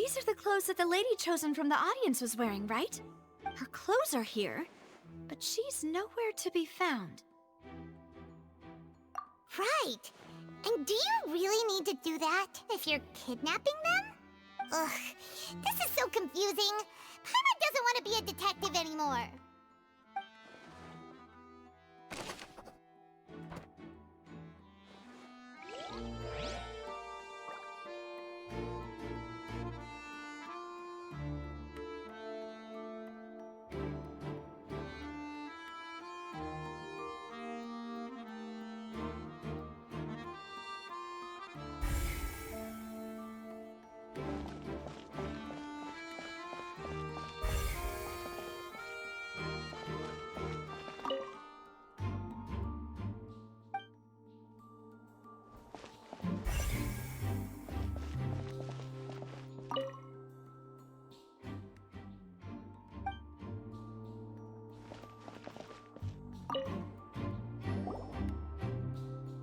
These are the clothes that the lady chosen from the audience was wearing, right? Her clothes are here, but she's nowhere to be found. Right. And do you really need to do that if you're kidnapping them? Ugh, this is so confusing. Paimon doesn't want to be a detective anymore.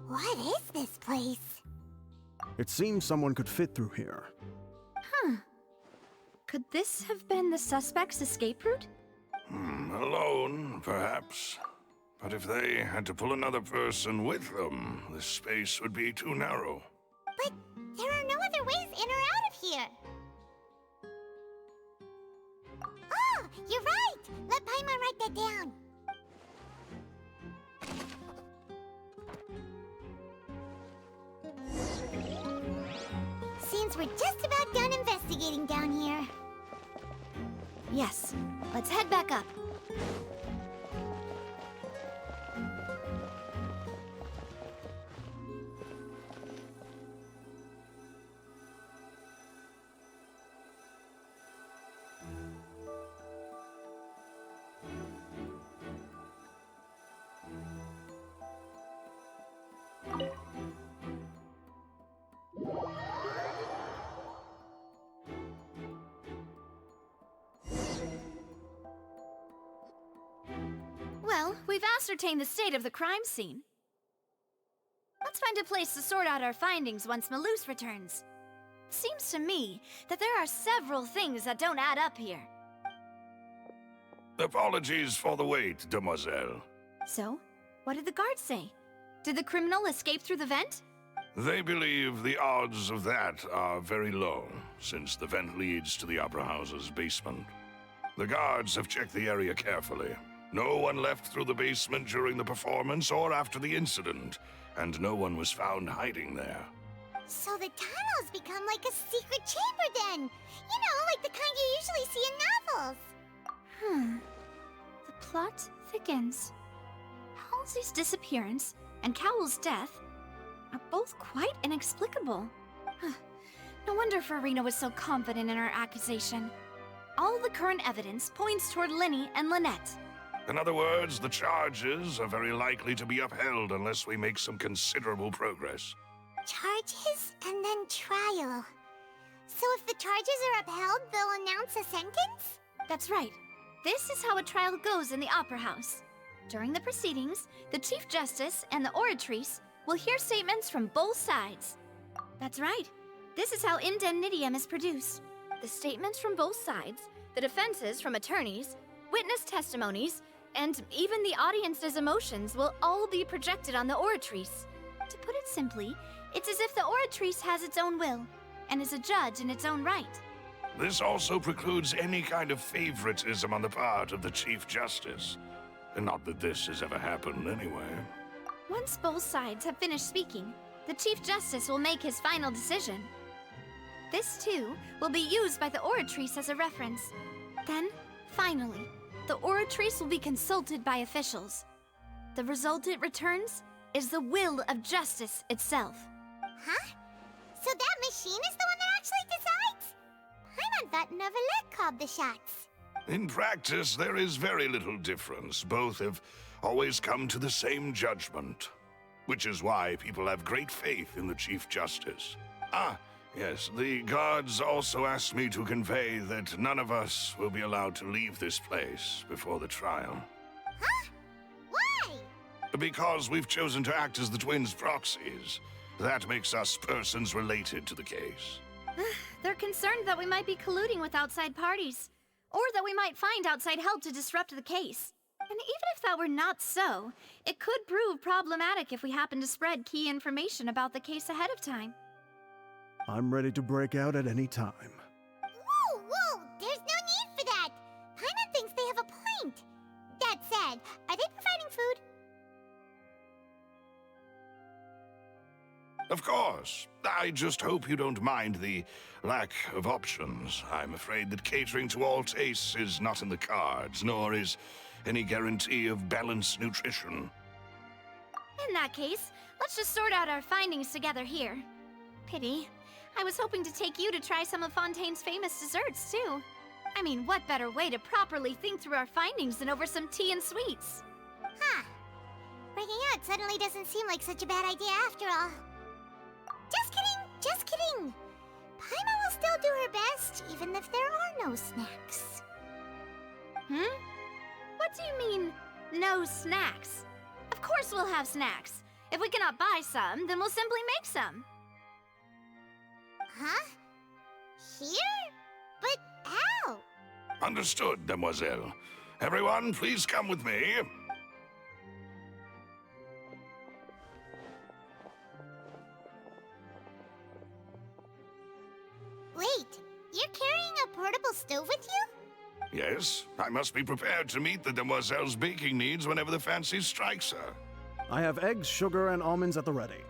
What is this place? It seems someone could fit through here. Huh. Could this have been the suspect's escape route? Alone, perhaps. But if they had to pull another person with them, the space would be too narrow. But there are no other ways in or out of here. Oh, you're right! Let Paimon write that down. Seems we're just about done investigating down here. Yes. Let's head back up. Well, we've ascertained the state of the crime scene. Let's find a place to sort out our findings once Malus returns. Seems to me that there are several things that don't add up here. Apologies for the wait, demoiselle. So, what did the guards say? Did the criminal escape through the vent? They believe the odds of that are very low, since the vent leads to the Opera House's basement. The guards have checked the area carefully. No one left through the basement during the performance or after the incident, and no one was found hiding there. So the tunnels become like a secret chamber then! You know, like the kind you usually see in novels! The plot thickens. Halsey's disappearance and Cowell's death are both quite inexplicable. No wonder Farina was so confident in her accusation. All the current evidence points toward Linny and Lynette. In other words, the charges are very likely to be upheld unless we make some considerable progress. Charges and then trial. So if the charges are upheld, they'll announce a sentence? That's right. This is how a trial goes in the Opera House. During the proceedings, the Chief Justice and the Oratrice will hear statements from both sides. That's right. This is how indemnitium is produced. The statements from both sides, the defenses from attorneys, witness testimonies, and even the audience's emotions will all be projected on the Oratrice. To put it simply, it's as if the Oratrice has its own will, and is a judge in its own right. This also precludes any kind of favoritism on the part of the Chief Justice. And not that this has ever happened anyway. Once both sides have finished speaking, the Chief Justice will make his final decision. This, too, will be used by the Oratrice as a reference. Then, finally, the Oratrice will be consulted by officials. The result it returns is the will of justice itself. Huh? So that machine is the one that actually decides? Paimon thought Neuvillette called the shots. In practice, there is very little difference. Both have always come to the same judgment. Which is why people have great faith in the Chief Justice. Ah, yes, the guards also asked me to convey that none of us will be allowed to leave this place before the trial. Huh? Why? Because we've chosen to act as the twins' proxies. That makes us persons related to the case. They're concerned that we might be colluding with outside parties, or that we might find outside help to disrupt the case. And even if that were not so, it could prove problematic if we happen to spread key information about the case ahead of time. I'm ready to break out at any time. Whoa, whoa! There's no need for that! Paimon thinks they have a point. That said, are they providing food? Of course. I just hope you don't mind the lack of options. I'm afraid that catering to all tastes is not in the cards, nor is any guarantee of balanced nutrition. In that case, let's just sort out our findings together here. Pity. I was hoping to take you to try some of Fontaine's famous desserts, too. I mean, what better way to properly think through our findings than over some tea and sweets? Huh. Breaking out suddenly doesn't seem like such a bad idea after all. Just kidding, just kidding. Paimon will still do her best, even if there are no snacks. What do you mean, no snacks? Of course we'll have snacks. If we cannot buy some, then we'll simply make some. Huh? Here? But how? Understood, Demoiselle. Everyone, please come with me. Wait, you're carrying a portable stove with you? Yes, I must be prepared to meet the Demoiselle's baking needs whenever the fancy strikes her. I have eggs, sugar, and almonds at the ready.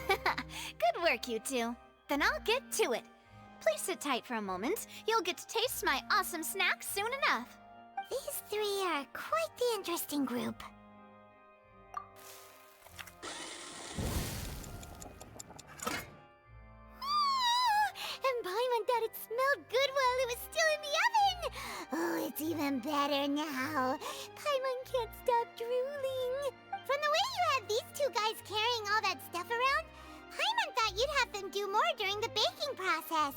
Good work, you two. Then I'll get to it. Please sit tight for a moment. You'll get to taste my awesome snacks soon enough. These three are quite the interesting group. And Paimon thought it smelled good while it was still in the oven! Oh, it's even better now. Paimon can't stop drooling. From the way you had these two guys carrying all that stuff around, Paimon thought you'd have them do more during the baking process.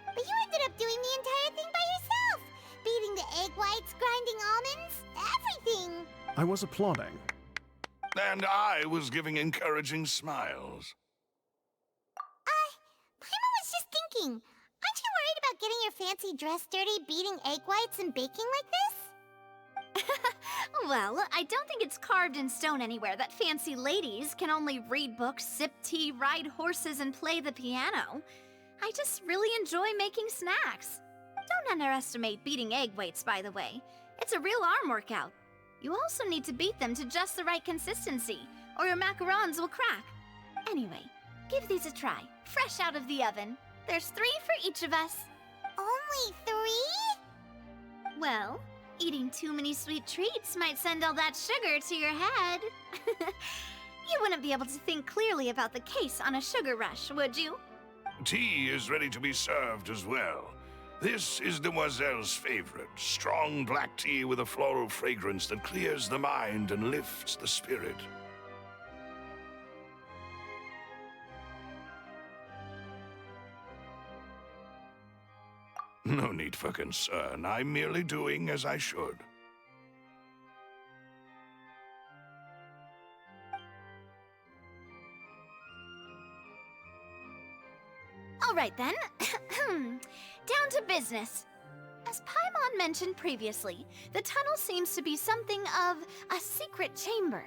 But you ended up doing the entire thing by yourself! Beating the egg whites, grinding almonds, everything! I was applauding. And I was giving encouraging smiles. Paimon was just thinking, aren't you worried about getting your fancy dress dirty beating egg whites and baking like this? Well, I don't think it's carved in stone anywhere that fancy ladies can only read books, sip tea, ride horses, and play the piano. I just really enjoy making snacks. Don't underestimate beating egg whites, by the way. It's a real arm workout. You also need to beat them to just the right consistency, or your macarons will crack. Anyway, give these a try, fresh out of the oven. There's 3 for each of us. Only 3? Well, eating too many sweet treats might send all that sugar to your head. You wouldn't be able to think clearly about the case on a sugar rush, would you? Tea is ready to be served as well. This is Demoiselle's favorite, strong black tea with a floral fragrance that clears the mind and lifts the spirit. No need for concern. I'm merely doing as I should. All right then. Down to business. As Paimon mentioned previously, the tunnel seems to be something of a secret chamber.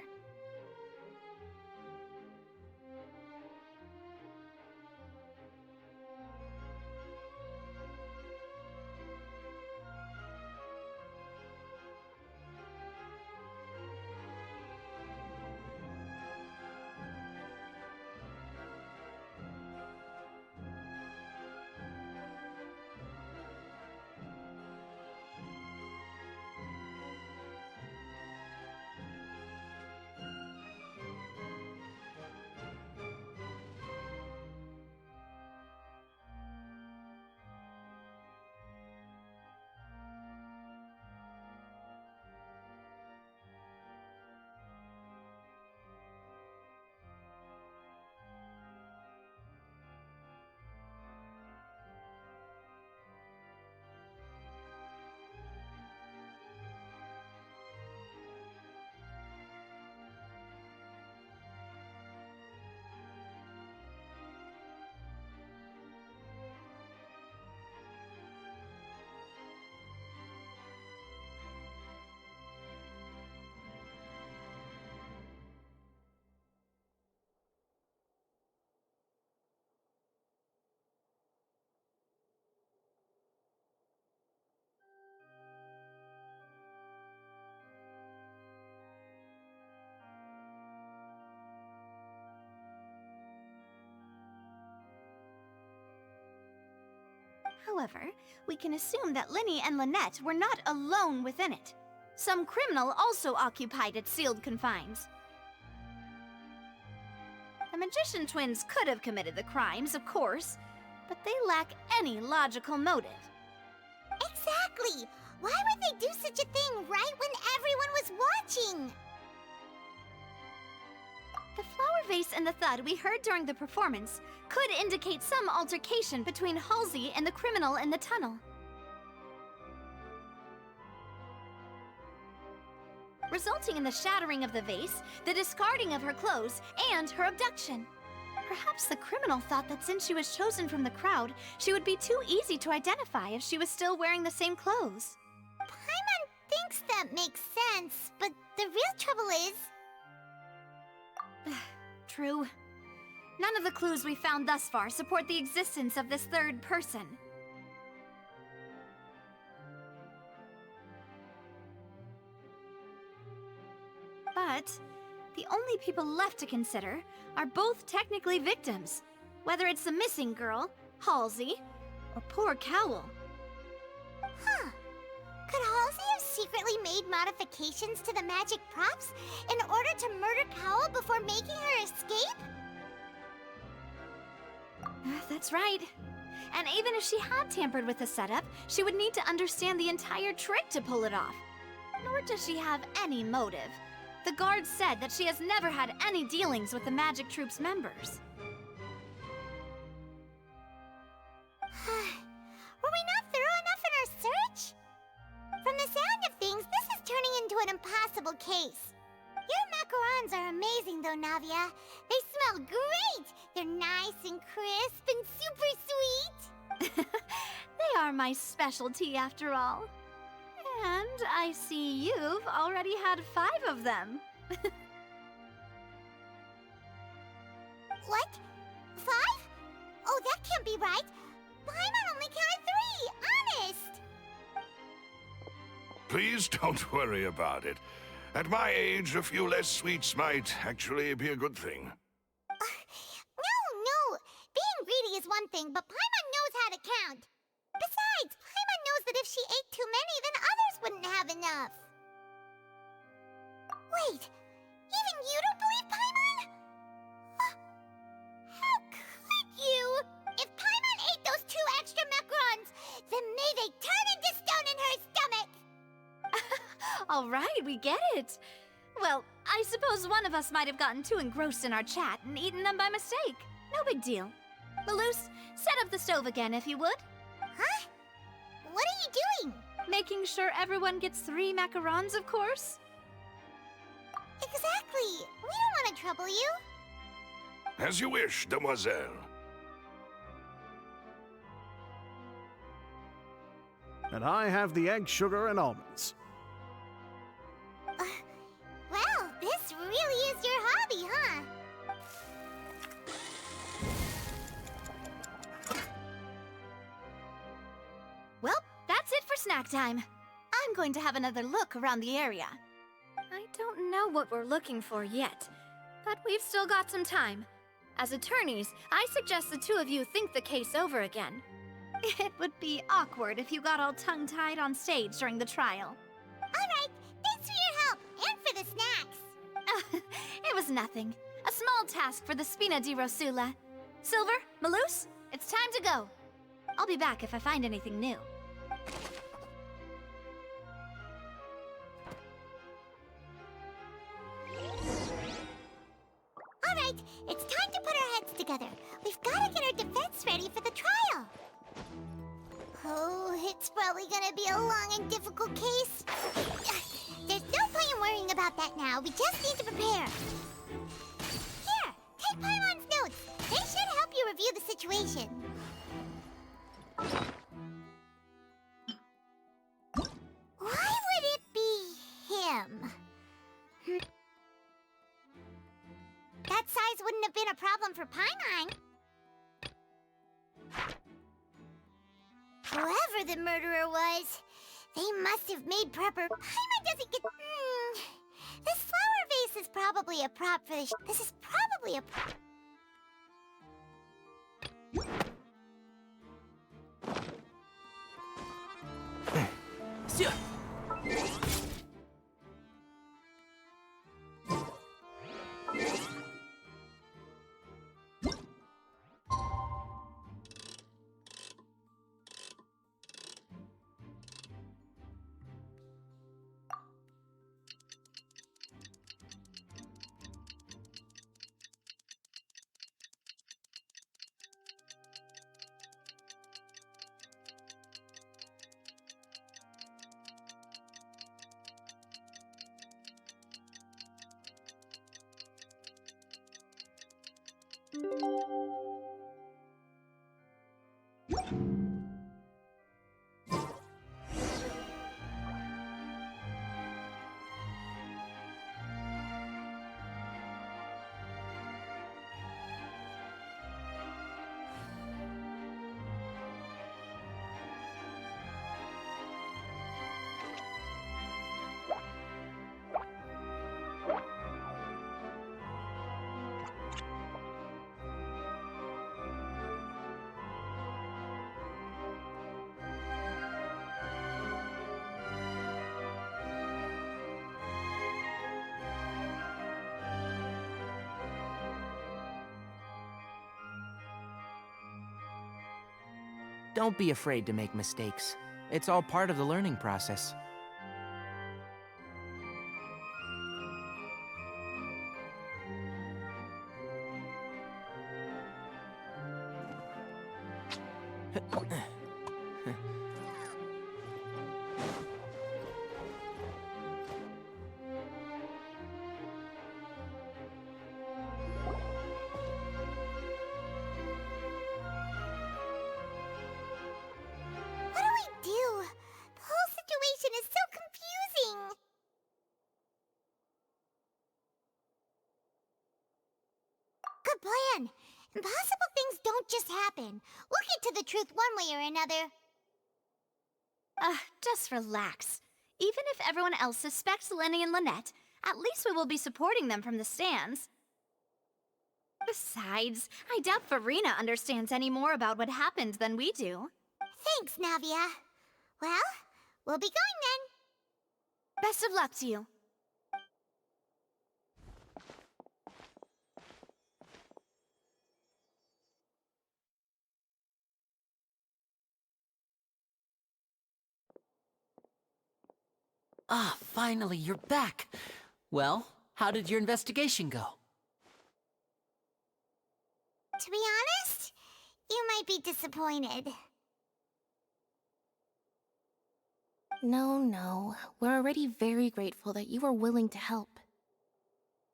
However, we can assume that Linny and Lynette were not alone within it. Some criminal also occupied its sealed confines. The magician twins could have committed the crimes, of course, but they lack any logical motive. Exactly! Why would they do such a thing right when everyone was watching? The flower vase and the thud we heard during the performance could indicate some altercation between Halsey and the criminal in the tunnel. Resulting in the shattering of the vase, the discarding of her clothes, and her abduction. Perhaps the criminal thought that since she was chosen from the crowd, she would be too easy to identify if she was still wearing the same clothes. Paimon thinks that makes sense, but the real trouble is... True. None of the clues we found thus far support the existence of this third person. But the only people left to consider are both technically victims, whether it's the missing girl, Halsey, or poor Cowl. Huh. Could Halsey have secretly made modifications to the magic props in order to murder Cowl before making her escape? That's right. And even if she had tampered with the setup, she would need to understand the entire trick to pull it off. Nor does she have any motive. The guard said that she has never had any dealings with the Magic Troop's members. Were we not thorough enough in our search? From the sound of things, this is turning into an impossible case. Your macarons are amazing, though, Navia. They smell great! They're nice and crisp and super sweet! They are my specialty, after all. And I see you've already had 5 of them. What? 5? Oh, that can't be right. Paimon only counted 3, honest! Please don't worry about it. At my age, a few less sweets might actually be a good thing. No. Being greedy is one thing, but Paimon knows how to count. Besides, Paimon knows that if she ate too many, then others wouldn't have enough. Wait, even you don't believe Paimon? How could you? If Paimon ate those 2 extra macarons, then may they turn into stone in her stomach! All right, we get it. Well, I suppose one of us might have gotten too engrossed in our chat and eaten them by mistake. No big deal. Maloose, set up the stove again if you would. Huh? What are you doing? Making sure everyone gets 3 macarons, of course. Exactly. We don't want to trouble you. As you wish, demoiselle. And I have the egg, sugar, and almonds. Well, this really is your hobby, huh? Well, that's it for snack time. I'm going to have another look around the area. I don't know what we're looking for yet, but we've still got some time. As attorneys, I suggest the 2 of you think the case over again. It would be awkward if you got all tongue-tied on stage during the trial. All right, thanks for your help and for the snacks. It was nothing. A small task for the Spina di Rosula. Silver, Maloose, it's time to go. I'll be back if I find anything new. All right, it's time to put our heads together. We've got to get our defense ready for the trial. Oh, it's probably gonna be a long and difficult case. There's no point in worrying about that now. We just need to prepare. Here, take Paimon's notes. They should help you review the situation. Why would it be him? That size wouldn't have been a problem for Paimon. Whoever the murderer was, they must have made prepper. Paimon doesn't get... This flower vase is probably a prop for the... This is probably a prop... Don't be afraid to make mistakes. It's all part of the learning process. What do we do? The whole situation is so confusing. Good plan. Impossible things don't just happen. We'll get to the truth one way or another. Just relax. Even if everyone else suspects Lenny and Lynette, at least we will be supporting them from the stands. Besides, I doubt Farina understands any more about what happened than we do. Thanks, Navia. Well, we'll be going then. Best of luck to you. Ah, finally, you're back. Well, how did your investigation go? To be honest, you might be disappointed. No. We're already very grateful that you were willing to help.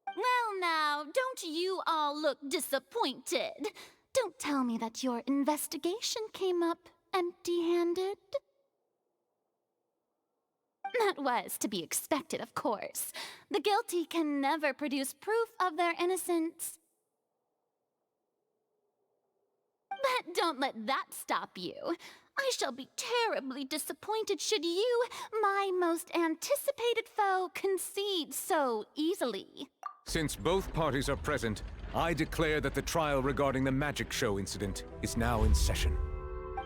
Well now, don't you all look disappointed. Don't tell me that your investigation came up empty-handed. That was to be expected, of course. The guilty can never produce proof of their innocence. But don't let that stop you. I shall be terribly disappointed should you, my most anticipated foe, concede so easily. Since both parties are present, I declare that the trial regarding the magic show incident is now in session.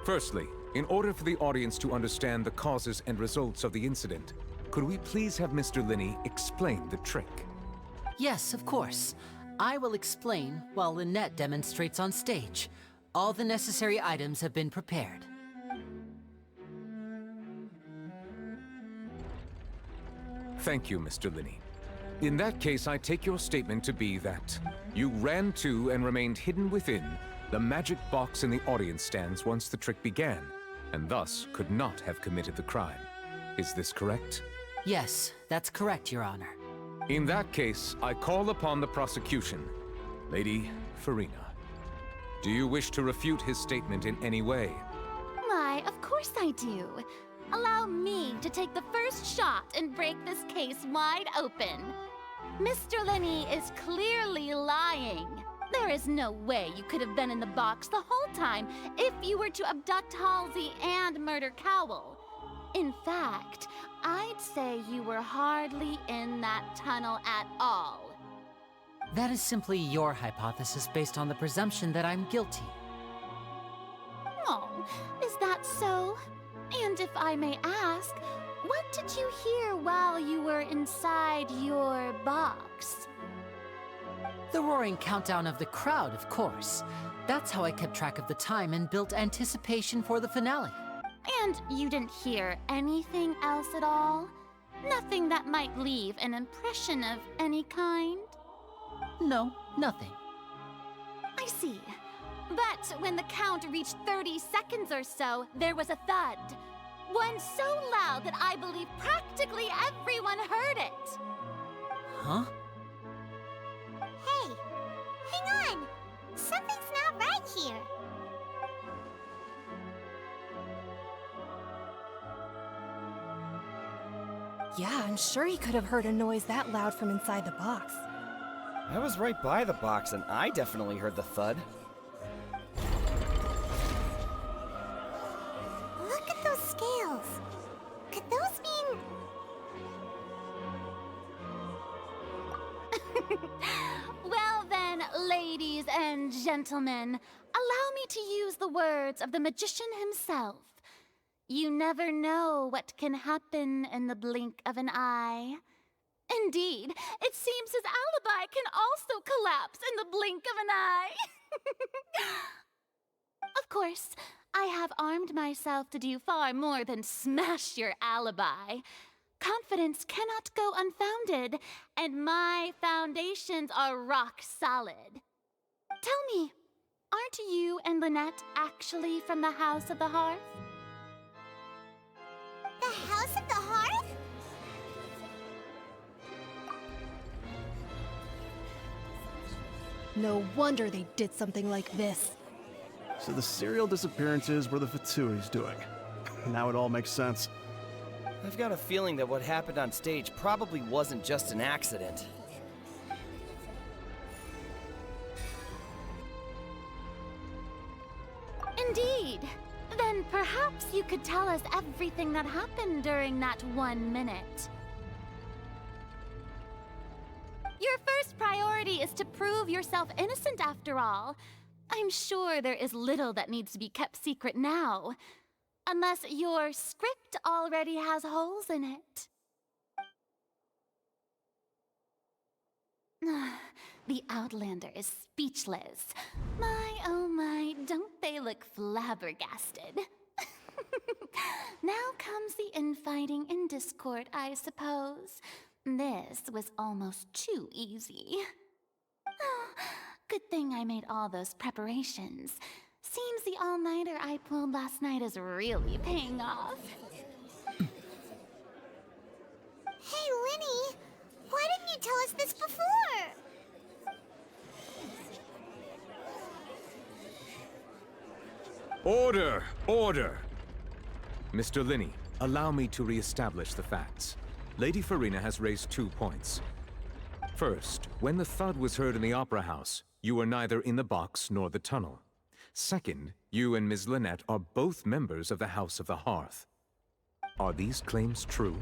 Firstly, in order for the audience to understand the causes and results of the incident, could we please have Mr. Linney explain the trick? Yes, of course. I will explain while Lynette demonstrates on stage. All the necessary items have been prepared. Thank you, Mr. Linney. In that case, I take your statement to be that you ran to and remained hidden within the magic box in the audience stands once the trick began, and thus could not have committed the crime. Is this correct? Yes, that's correct, Your Honor. In that case, I call upon the prosecution. Lady Farina, do you wish to refute his statement in any way? Why, of course I do. Allow me to take the first shot and break this case wide open. Mr. Linney is clearly lying. There is no way you could have been in the box the whole time if you were to abduct Halsey and murder Cowell. In fact, I'd say you were hardly in that tunnel at all. That is simply your hypothesis based on the presumption that I'm guilty. Oh, is that so? And if I may ask, what did you hear while you were inside your box? The roaring countdown of the crowd, of course. That's how I kept track of the time and built anticipation for the finale. And you didn't hear anything else at all? Nothing that might leave an impression of any kind? No, nothing. I see. But when the count reached 30 seconds or so, there was a thud. One so loud that I believe practically everyone heard it. Huh? Hey, hang on. Something's not right here. Yeah, I'm sure he could have heard a noise that loud from inside the box. I was right by the box and I definitely heard the thud. Look at those scales. Could those mean... Well then, ladies and gentlemen, allow me to use the words of the magician himself. You never know what can happen in the blink of an eye. Indeed, it seems his alibi can also collapse in the blink of an eye. Of course, I have armed myself to do far more than smash your alibi. Confidence cannot go unfounded, and my foundations are rock solid. Tell me, aren't you and Lynette actually from the House of the Hearth? The House of the Hearth? No wonder they did something like this. So the serial disappearances were the Fatui's doing. Now it all makes sense. I've got a feeling that what happened on stage probably wasn't just an accident. Indeed. Then perhaps you could tell us everything that happened during that 1 minute. Your first priority is to prove yourself innocent after all. I'm sure there is little that needs to be kept secret now. Unless your script already has holes in it. The Outlander is speechless. My, oh my, don't they look flabbergasted? Now comes the infighting and discord, I suppose. This was almost too easy. Good thing I made all those preparations. Seems the all-nighter I pulled last night is really paying off. Hey, Linny, why didn't you tell us this before? Order! Order! Mr. Linney, allow me to re-establish the facts. Lady Farina has raised 2 points. First, when the thud was heard in the Opera House, you were neither in the box nor the tunnel. Second, you and Ms. Lynette are both members of the House of the Hearth. Are these claims true?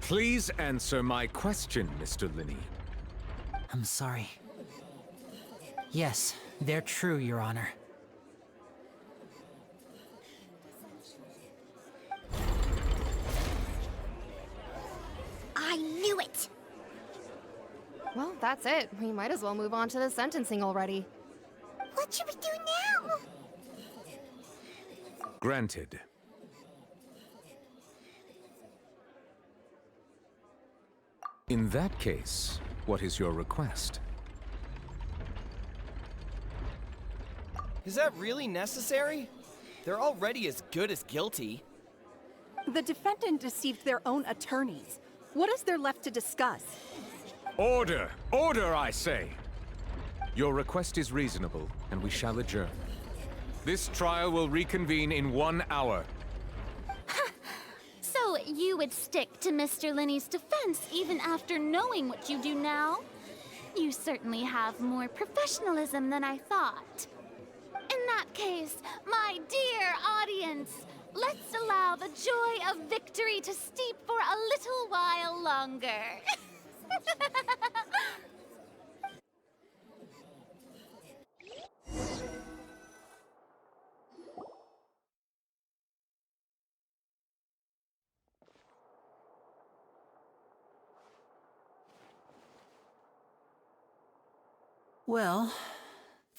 Please answer my question, Mr. Linney. I'm sorry. Yes, they're true, Your Honor. I knew it! Well, that's it. We might as well move on to the sentencing already. What should we do now? Granted. In that case, what is your request? Is that really necessary? They're already as good as guilty. The defendant deceived their own attorneys. What is there left to discuss? Order! Order, I say! Your request is reasonable, and we shall adjourn. This trial will reconvene in 1 hour. So you would stick to Mr. Linney's defense even after knowing what you do now? You certainly have more professionalism than I thought. In that case, my dear audience, let's allow the joy of victory to steep for a little while longer. Well,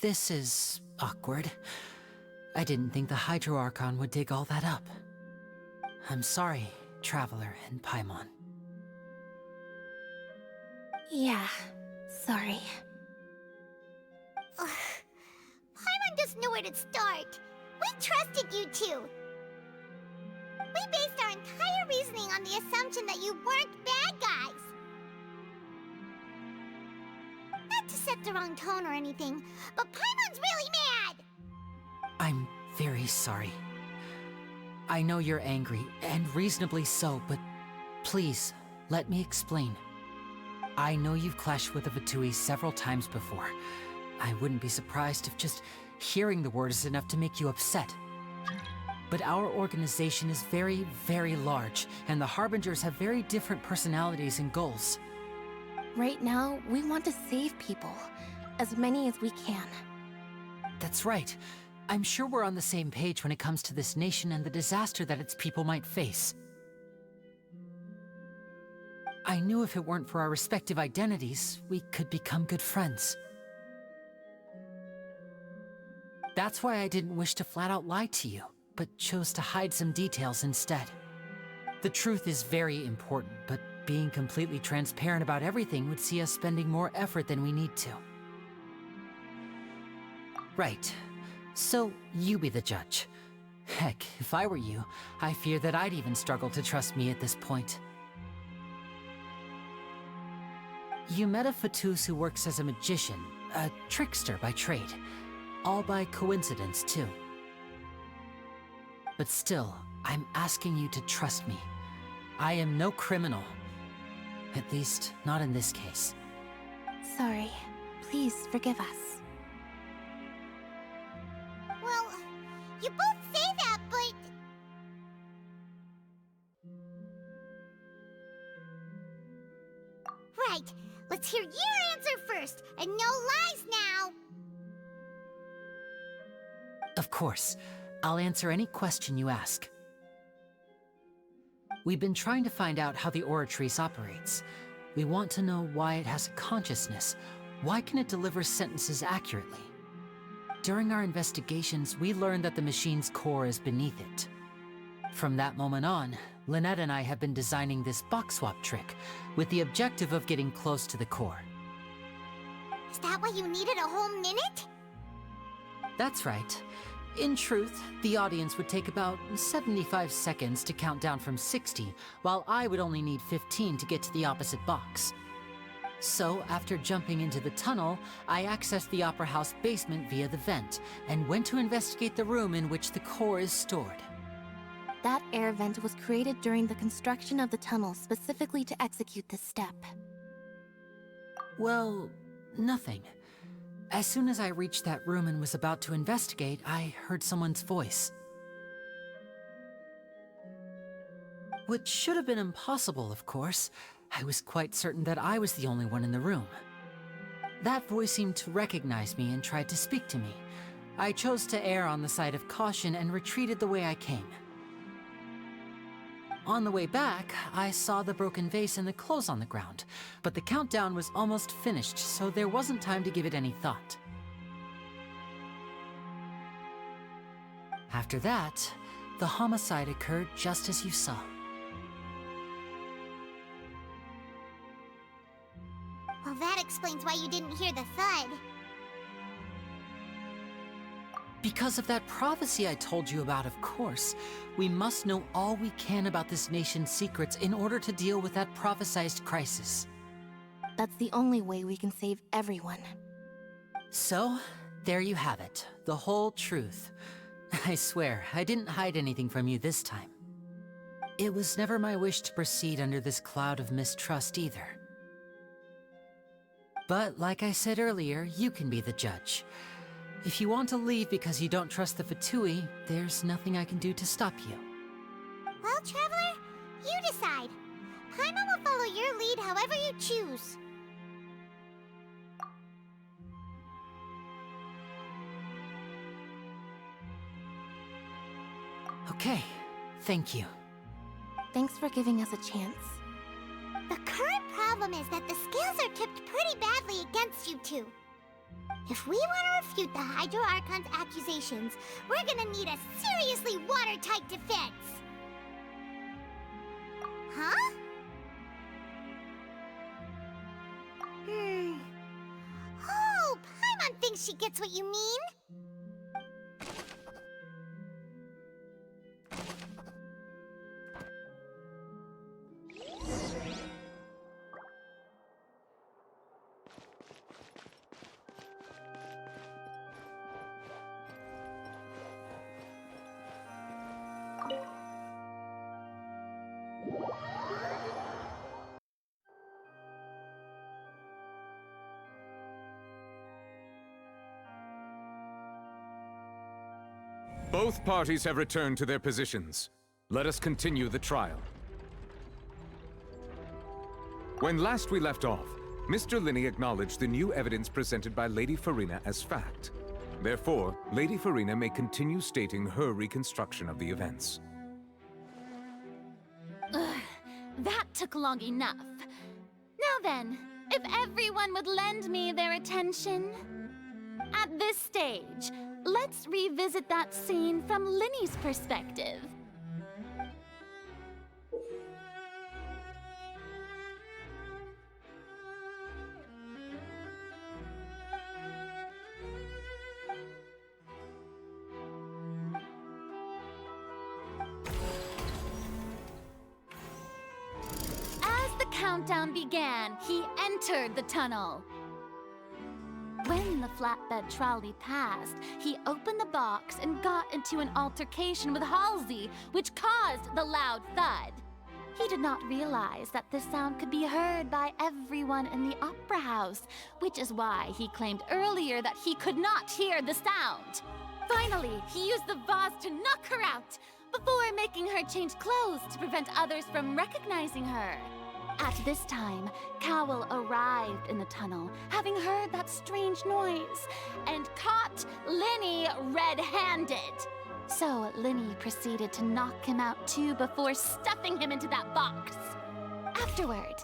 this is awkward. I didn't think the Hydro Archon would dig all that up. I'm sorry, Traveler and Paimon. Yeah, sorry. Paimon doesn't know where to start. We trusted you two. We based our entire reasoning on the assumption that you weren't bad guys. Not to set the wrong tone or anything, but Paimon's really mad! I'm very sorry. I know you're angry, and reasonably so, but please, let me explain. I know you've clashed with the Fatui several times before. I wouldn't be surprised if just Hearing the word is enough to make you upset. But our organization is very, very large, and the Harbingers have very different personalities and goals. Right now, we want to save people. As many as we can. That's right. I'm sure we're on the same page when it comes to this nation and the disaster that its people might face. I knew if it weren't for our respective identities, we could become good friends. That's why I didn't wish to flat out lie to you, but chose to hide some details instead. The truth is very important, but being completely transparent about everything would see us spending more effort than we need to. Right. So, you be the judge. Heck, if I were you, I fear that I'd even struggle to trust me at this point. You met a Fatus who works as a magician, a trickster by trade. All by coincidence, too. But still, I'm asking you to trust me. I am no criminal. At least, not in this case. Sorry. Please forgive us. Well, you both say that, but... Right. Let's hear your answer first, and no lies now! Of course. I'll answer any question you ask. We've been trying to find out how the Oratrice operates. We want to know why it has a consciousness. Why can it deliver sentences accurately? During our investigations, we learned that the machine's core is beneath it. From that moment on, Lynette and I have been designing this box swap trick, with the objective of getting close to the core. Is that why you needed a whole minute? That's right. In truth, the audience would take about 75 seconds to count down from 60, while I would only need 15 to get to the opposite box. So, after jumping into the tunnel, I accessed the Opera House basement via the vent, and went to investigate the room in which the core is stored. That air vent was created during the construction of the tunnel specifically to execute this step. Well, nothing. As soon as I reached that room and was about to investigate, I heard someone's voice. Which should have been impossible, of course. I was quite certain that I was the only one in the room. That voice seemed to recognize me and tried to speak to me. I chose to err on the side of caution and retreated the way I came. On the way back, I saw the broken vase and the clothes on the ground, but the countdown was almost finished, so there wasn't time to give it any thought. After that, the homicide occurred just as you saw. Well, that explains why you didn't hear the thud. Because of that prophecy I told you about, of course. We must know all we can about this nation's secrets in order to deal with that prophesized crisis. That's the only way we can save everyone. So, there you have it. The whole truth. I swear, I didn't hide anything from you this time. It was never my wish to proceed under this cloud of mistrust either. But like I said earlier, you can be the judge. If you want to leave because you don't trust the Fatui, there's nothing I can do to stop you. Well, Traveler, you decide. Paimon will follow your lead however you choose. Okay, thank you. Thanks for giving us a chance. The current problem is that the scales are tipped pretty badly against you two. If we want to refute the Hydro Archon's accusations, we're gonna need a seriously watertight defense. Huh? Oh, Paimon thinks she gets what you mean. Both parties have returned to their positions. Let us continue the trial. When last we left off, Mr. Linney acknowledged the new evidence presented by Lady Farina as fact. Therefore, Lady Farina may continue stating her reconstruction of the events. Ugh, that took long enough. Now then, if everyone would lend me their attention. At this stage, let's revisit that scene from Linney's perspective. As the countdown began, he entered the tunnel. When the flatbed trolley passed, he opened the box and got into an altercation with Halsey, which caused the loud thud. He did not realize that this sound could be heard by everyone in the opera house, which is why he claimed earlier that he could not hear the sound. Finally, he used the vase to knock her out, before making her change clothes to prevent others from recognizing her. At this time, Cowell arrived in the tunnel, having heard that strange noise, and caught Linney red-handed. So Linney proceeded to knock him out too before stuffing him into that box. Afterward,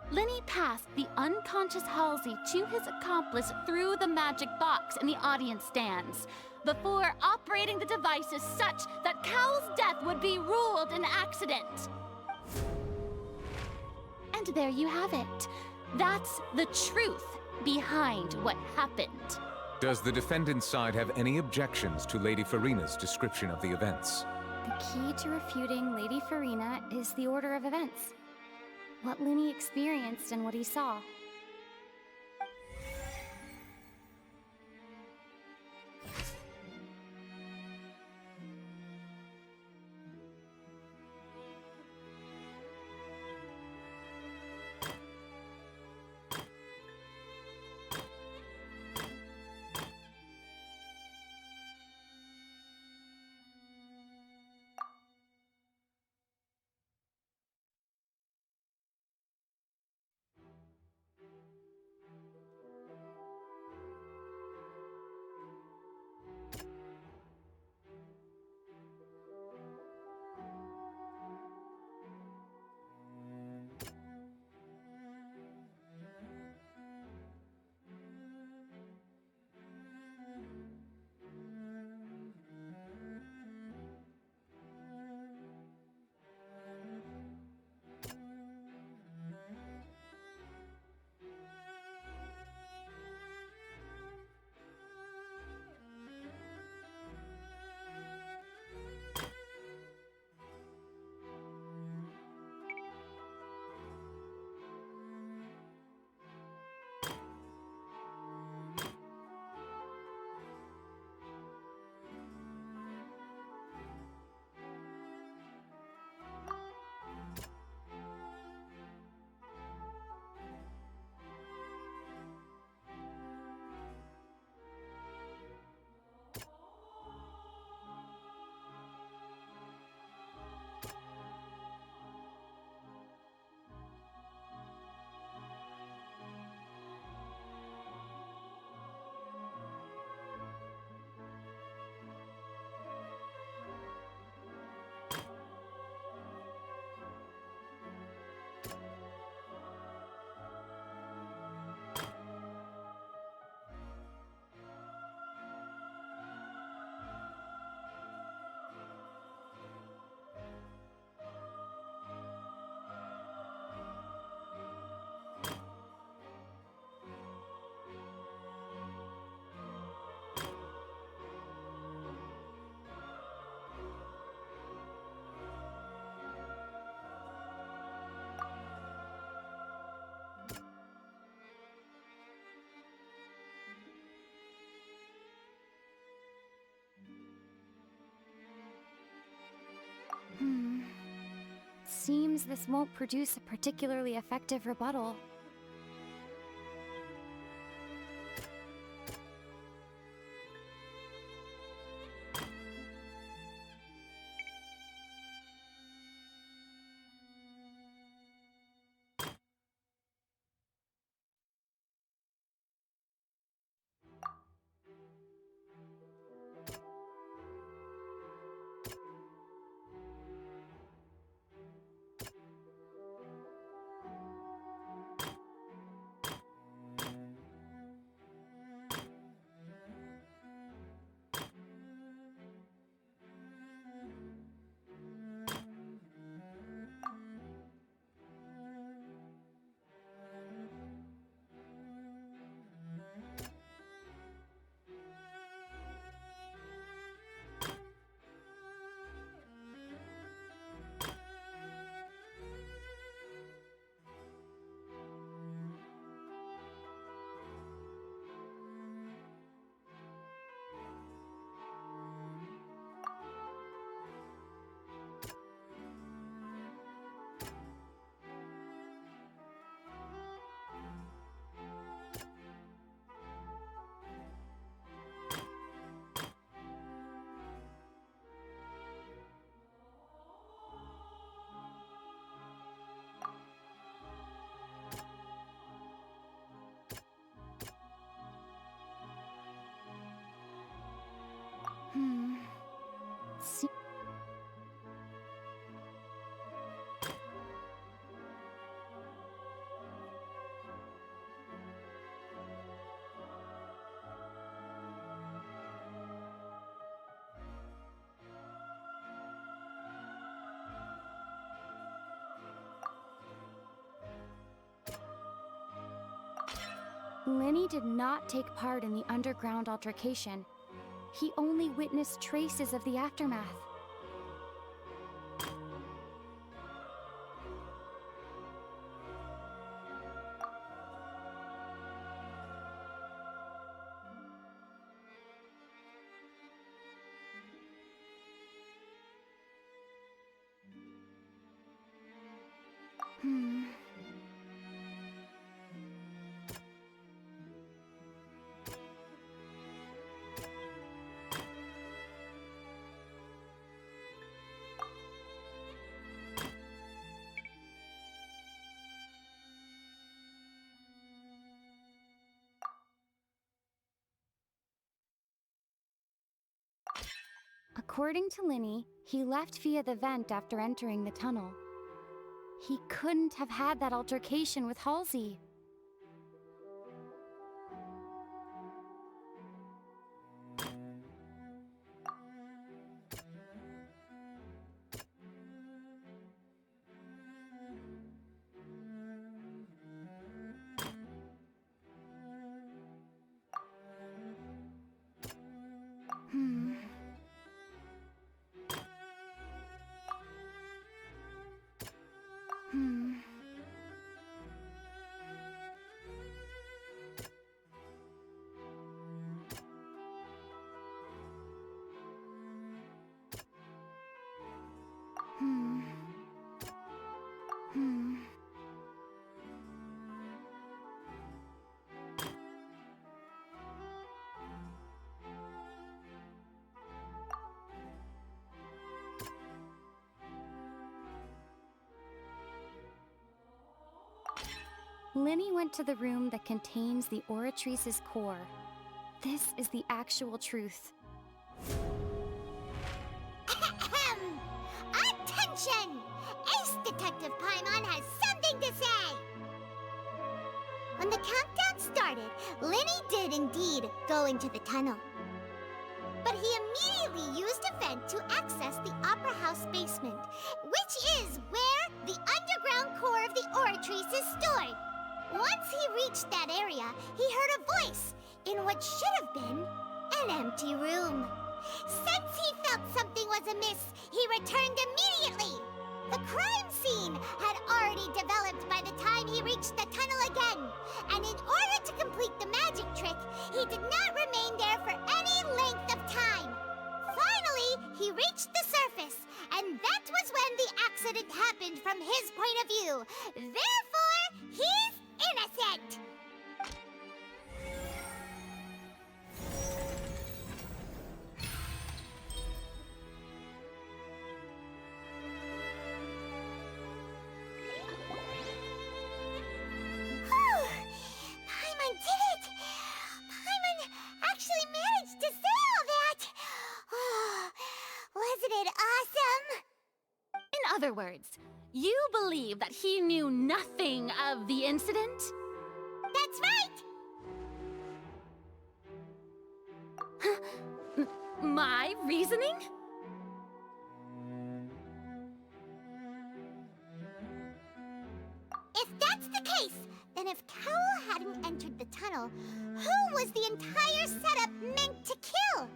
Linney passed the unconscious Halsey to his accomplice through the magic box in the audience stands, before operating the devices such that Cowell's death would be ruled an accident. And there you have it. That's the truth behind what happened. Does the defendant's side have any objections to Lady Farina's description of the events? The key to refuting Lady Farina is the order of events. What Linney experienced and what he saw. Seems this won't produce a particularly effective rebuttal. see. Lenny did not take part in the underground altercation. He only witnessed traces of the aftermath. Hmm. According to Linny, he left via the vent after entering the tunnel. He couldn't have had that altercation with Halsey. Hmm. Hmm. Hmm. Hmm. Linny went to the room that contains the Oratrice's core. This is the actual truth. Attention! Ace Detective Paimon has something to say! When the countdown started, Linny did indeed go into the tunnel. But he immediately used a vent to access the Opera House basement, which is where the underground core of the Oratrice is stored. Once he reached that area, he heard a voice in what should have been an empty room. Since he felt something was amiss, he returned immediately. The crime scene had already developed by the time he reached the tunnel again, and in order to complete the magic trick, he did not remain there for any length of time. Finally, he reached the surface, and that was when the accident happened from his point of view. Therefore, he's innocent! Paimon did it! Paimon actually managed to say all that! Oh, wasn't it awesome? In other words, you believe that he knew nothing of the incident? That's right! My reasoning? If that's the case, then if Cowell hadn't entered the tunnel, who was the entire setup meant to kill?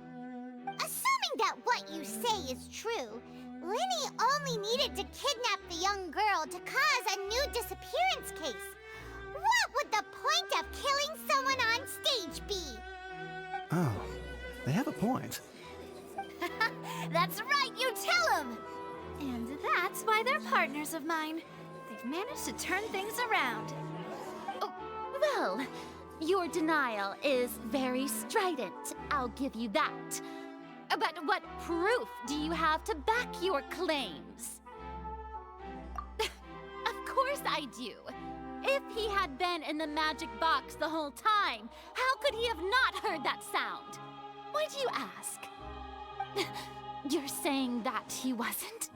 Assuming that what you say is true, Linny only needed to kidnap the young girl to cause a new disappearance case. What would the point of killing someone on stage be? Oh, they have a point. That's right, you tell them! And that's why they're partners of mine. They've managed to turn things around. Oh, well, your denial is very strident, I'll give you that. But what proof do you have to back your claims? Of course I do. If he had been in the magic box the whole time, how could he have not heard that sound? Why do you ask? You're saying that he wasn't?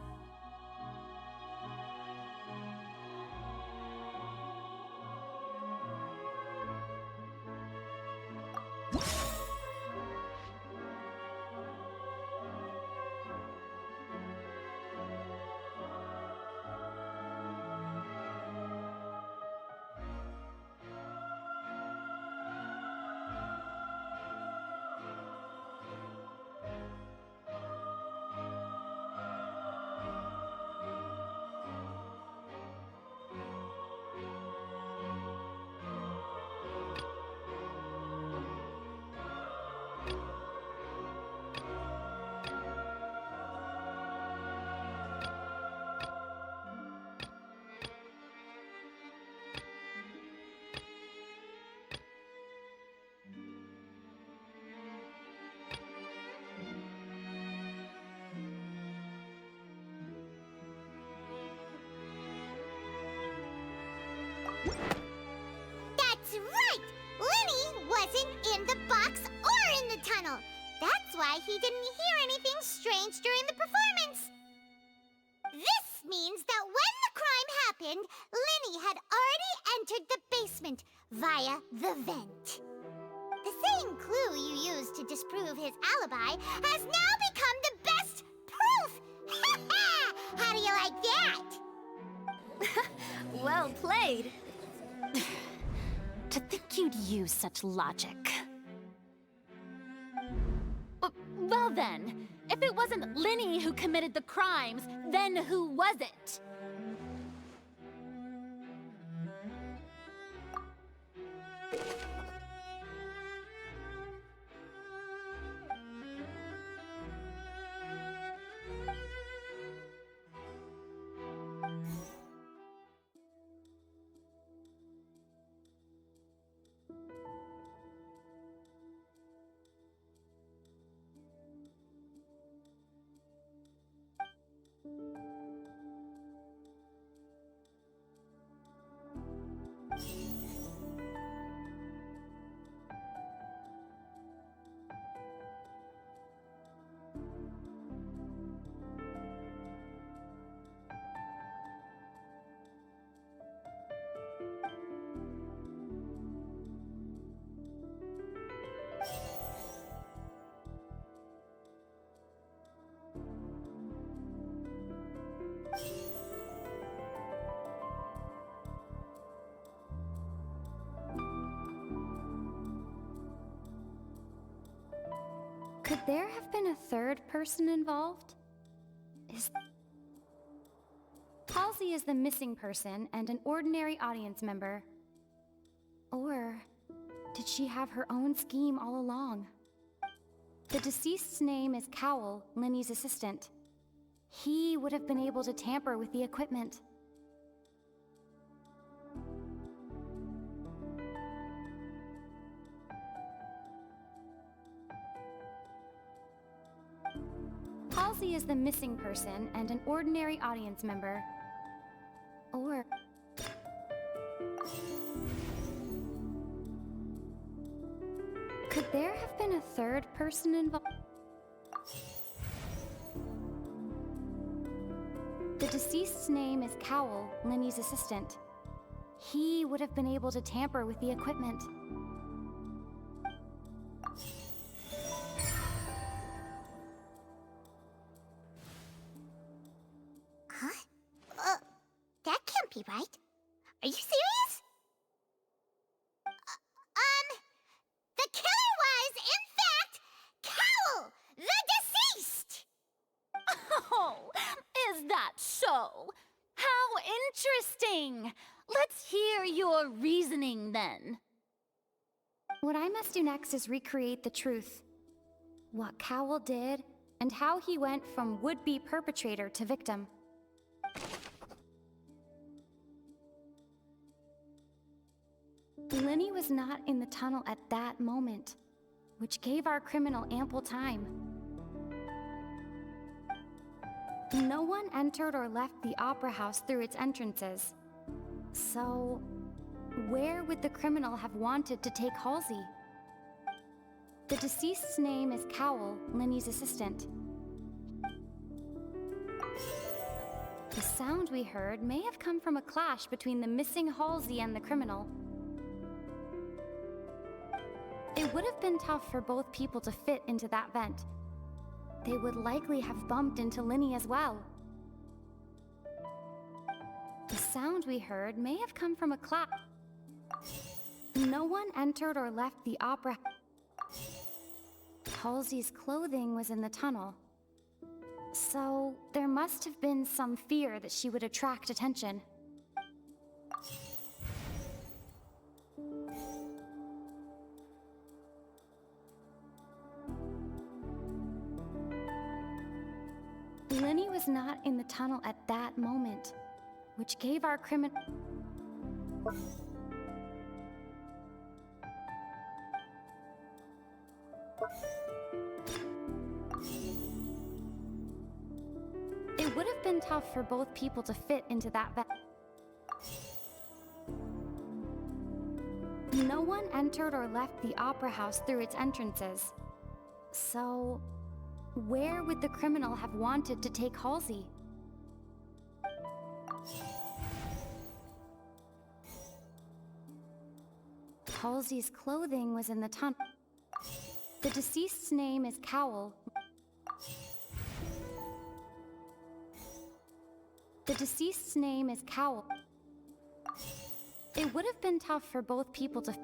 That's right! Lenny wasn't in the box or in the tunnel. That's why he didn't hear anything strange during the performance. This means that when the crime happened, Lenny had already entered the basement via the vent. The same clue you used to disprove his alibi has now become the best proof! How do you like that? Well played. To think you'd use such logic. Well then, if it wasn't Lenny who committed the crimes, then who was it? Could there have been a third person involved? Halsey is the missing person and an ordinary audience member. Or did she have her own scheme all along? The deceased's name is Cowell, Lenny's assistant. He would have been able to tamper with the equipment. Halsey is the missing person and an ordinary audience member. Or could there have been a third person involved? The deceased's name is Cowell, Lenny's assistant. He would have been able to tamper with the equipment. Huh? That can't be right. Are you serious? The killer was, in fact, Cowell, the deceased! Oh, is that so? How interesting! Let's hear your reasoning then. What I must do next is recreate the truth. What Cowell did, and how he went from would-be perpetrator to victim. Lenny was not in the tunnel at that moment, which gave our criminal ample time. No one entered or left the Opera House through its entrances. So, where would the criminal have wanted to take Halsey? The deceased's name is Cowell, Lenny's assistant. The sound we heard may have come from a clash between the missing Halsey and the criminal. It would have been tough for both people to fit into that vent. They would likely have bumped into Linny as well. The sound we heard may have come from a clap. No one entered or left the opera. Halsey's clothing was in the tunnel. So, there must have been some fear that she would attract attention. Linny was not in the tunnel at that moment, which gave our criminal... It would have been tough for both people to fit into that vent. No one entered or left the opera house through its entrances. So, where would the criminal have wanted to take Halsey? Halsey's clothing was in the tunnel. The deceased's name is Cowell. The deceased's name is Cowell. It would have been tough for both people to...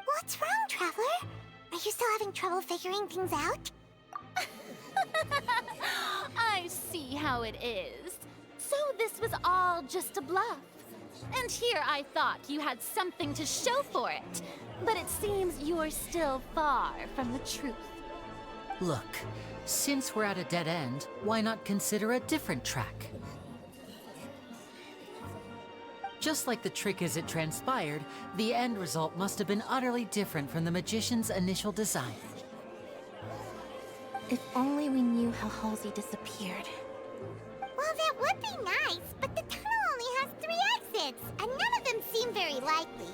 What's wrong, Traveler? Are you still having trouble figuring things out? I see how it is. So this was all just a bluff. And here I thought you had something to show for it. But it seems you're still far from the truth. Look, since we're at a dead end, why not consider a different track? Just like the trick as it transpired, the end result must have been utterly different from the magician's initial design. If only we knew how Halsey disappeared. Well, that would be nice, but the tunnel only has 3 exits, and none of them seem very likely.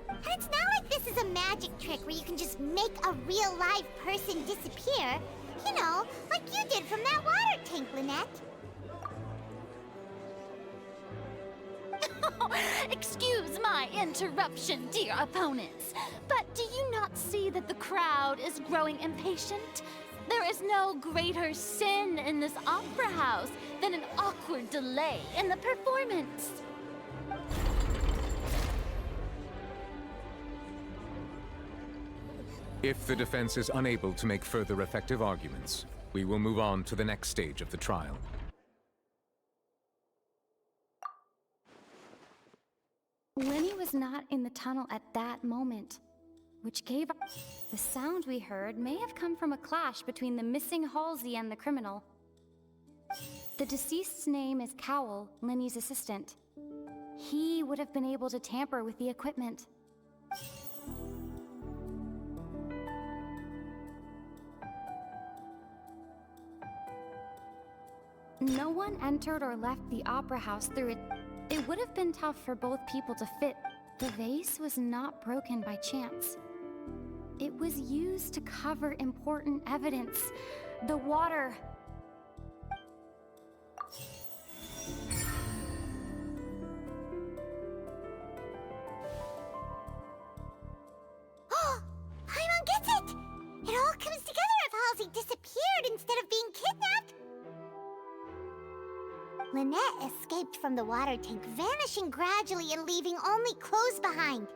And it's not like this is a magic trick where you can just make a real live person disappear. You know, like you did from that water tank, Lynette. Excuse my interruption, dear opponents, but do you not see that the crowd is growing impatient? There is no greater sin in this opera house than an awkward delay in the performance. If the defense is unable to make further effective arguments, we will move on to the next stage of the trial. Linny was not in the tunnel at that moment, which gave... The sound we heard may have come from a clash between the missing Halsey and the criminal. The deceased's name is Cowell, Linny's assistant. He would have been able to tamper with the equipment. No one entered or left the opera house through it. It would have been tough for both people to fit. The vase was not broken by chance. It was used to cover important evidence. The water. Oh, Paimon gets it! It all comes together if Halsey disappeared instead of being kidnapped. Lynette escaped from the water tank, vanishing gradually and leaving only clothes behind.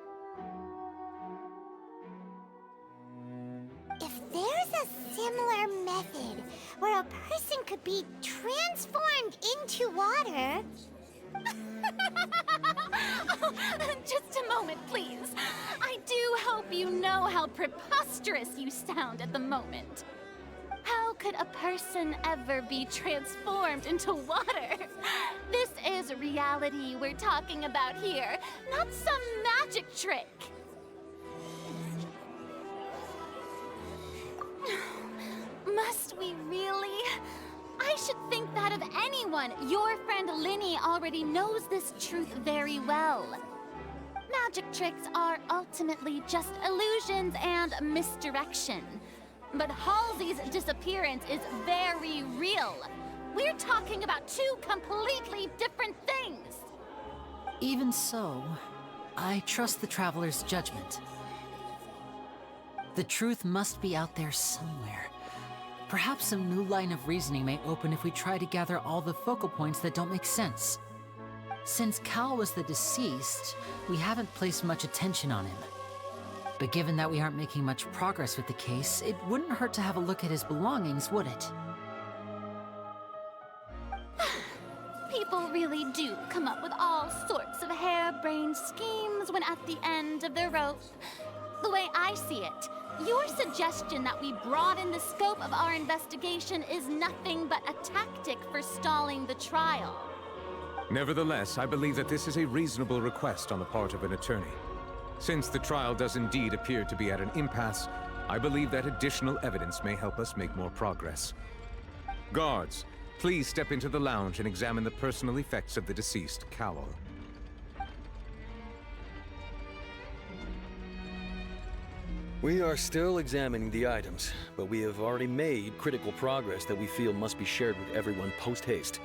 If there's a similar method where a person could be transformed into water... Oh, just a moment, please. I do hope you know how preposterous you sound at the moment. How could a person ever be transformed into water? This is reality we're talking about here, not some magic trick. Must we really? I should think that of anyone. Your friend Linny already knows this truth very well. Magic tricks are ultimately just illusions and misdirection. But Halsey's disappearance is very real. We're talking about two completely different things. Even so, I trust the Traveler's judgment. The truth must be out there somewhere. Perhaps some new line of reasoning may open if we try to gather all the focal points that don't make sense. Since Cal was the deceased, we haven't placed much attention on him. But given that we aren't making much progress with the case, it wouldn't hurt to have a look at his belongings, would it? People really do come up with all sorts of harebrained schemes when at the end of the rope. The way I see it, your suggestion that we broaden the scope of our investigation is nothing but a tactic for stalling the trial. Nevertheless, I believe that this is a reasonable request on the part of an attorney. Since the trial does indeed appear to be at an impasse, I believe that additional evidence may help us make more progress. Guards, please step into the lounge and examine the personal effects of the deceased Cowell. We are still examining the items, but we have already made critical progress that we feel must be shared with everyone post-haste.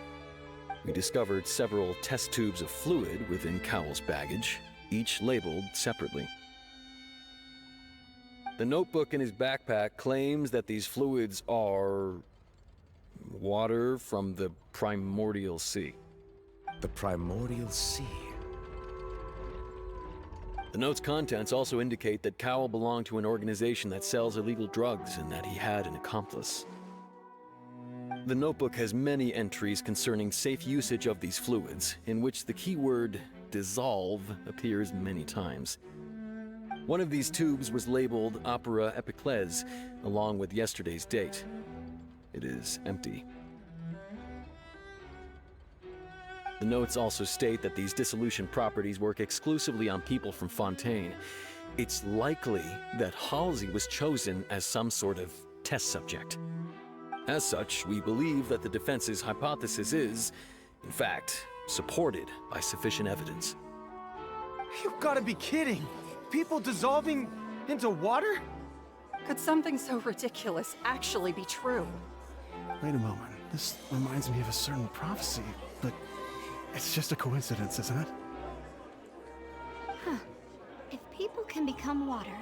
We discovered several test tubes of fluid within Cowell's baggage, each labeled separately. The notebook in his backpack claims that these fluids are water from the primordial sea. The primordial sea? The note's contents also indicate that Cowell belonged to an organization that sells illegal drugs and that he had an accomplice. The notebook has many entries concerning safe usage of these fluids, in which the keyword dissolve appears many times. One of these tubes was labeled Opera Epiclese, along with yesterday's date. It is empty. The notes also state that these dissolution properties work exclusively on people from Fontaine. It's likely that Halsey was chosen as some sort of test subject. As such, we believe that the defense's hypothesis is, in fact, supported by sufficient evidence. You've gotta be kidding! People dissolving into water? Could something so ridiculous actually be true? Wait a moment. This reminds me of a certain prophecy, but it's just a coincidence, isn't it? Huh. If people can become water,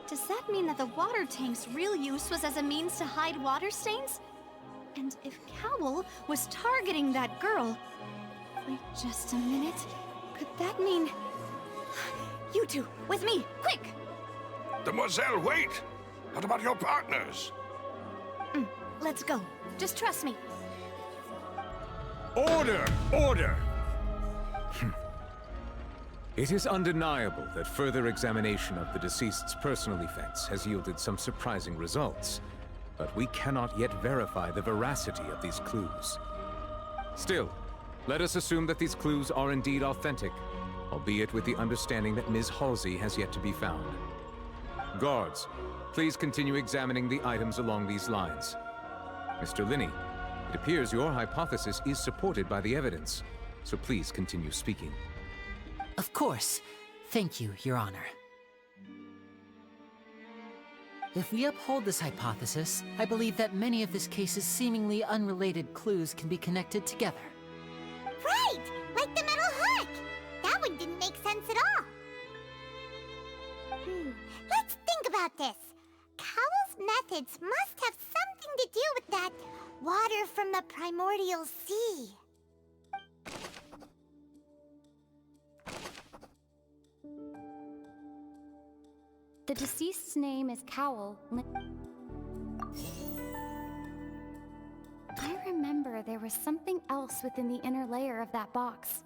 does that mean that the water tank's real use was as a means to hide water stains? And if Cowell was targeting that girl... Wait just a minute. Could that mean... You two, with me, quick! Demoiselle, wait! What about your partners? Let's go. Just trust me. Order! Order! It is undeniable that further examination of the deceased's personal effects has yielded some surprising results, but we cannot yet verify the veracity of these clues. Still, let us assume that these clues are indeed authentic, albeit with the understanding that Ms. Halsey has yet to be found. Guards, please continue examining the items along these lines. Mr. Linney, it appears your hypothesis is supported by the evidence, so please continue speaking. Of course. Thank you, Your Honor. If we uphold this hypothesis, I believe that many of this case's seemingly unrelated clues can be connected together. Right! Like the metal hook! That one didn't make sense at all. Let's think about this. Cowell's methods must have something to do with that water from the primordial sea. The deceased's name is Cowell. I remember there was something else within the inner layer of that box.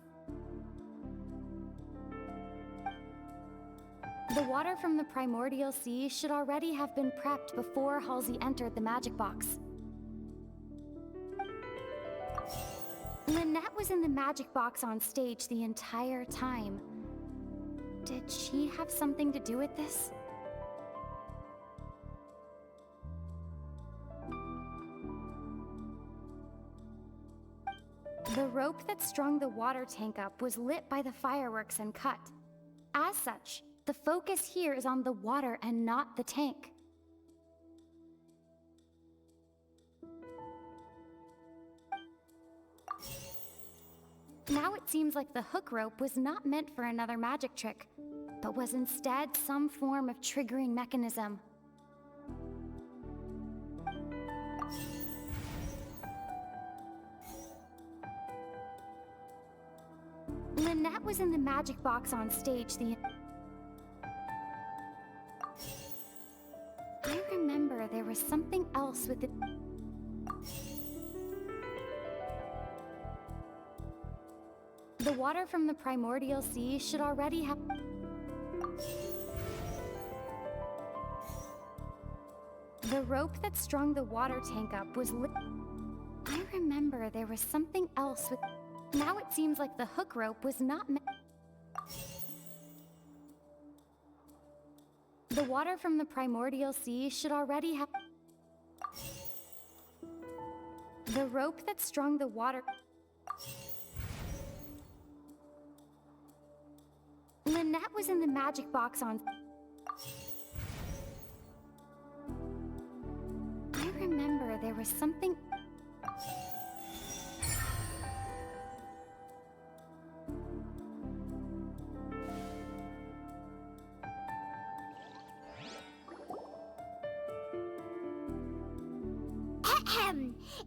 The water from the primordial sea should already have been prepped before Halsey entered the magic box. Lynette was in the magic box on stage the entire time. Did she have something to do with this? rope that strung the water tank up was lit by the fireworks and cut. As such, the focus here is on the water and not the tank. Now it seems like the hook rope was not meant for another magic trick, but was instead some form of triggering mechanism. Lynette was in the magic box on stage I remember there was something else with it. The water from the primordial sea should already have... The rope that strung the water tank up was lit. I remember there was something else with... Now it seems like the hook rope was not meant... The water from the primordial sea should already have... The rope that strung the water... Lynette was in the magic box on... I remember there was something...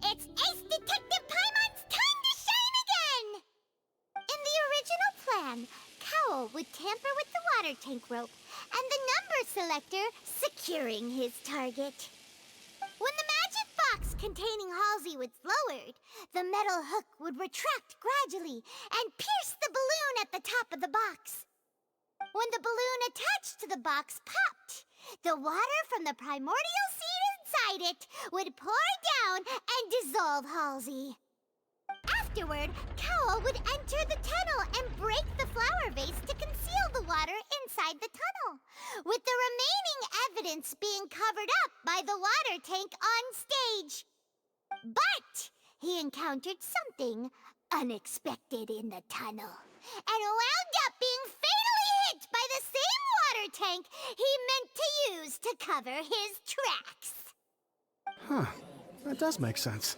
It's Ace Detective Paimon's time to shine again! In the original plan, Cowl would tamper with the water tank rope and the number selector securing his target. When the magic box containing Halsey was lowered, the metal hook would retract gradually and pierce the balloon at the top of the box. When the balloon attached to the box popped, the water from the primordial seed inside it would pour down and dissolve Halsey. Afterward, Cowl would enter the tunnel and break the flower vase to conceal the water inside the tunnel, with the remaining evidence being covered up by the water tank on stage. But he encountered something unexpected in the tunnel and wound up being fatally hit by the same water tank he meant to use to cover his tracks. Huh. That does make sense.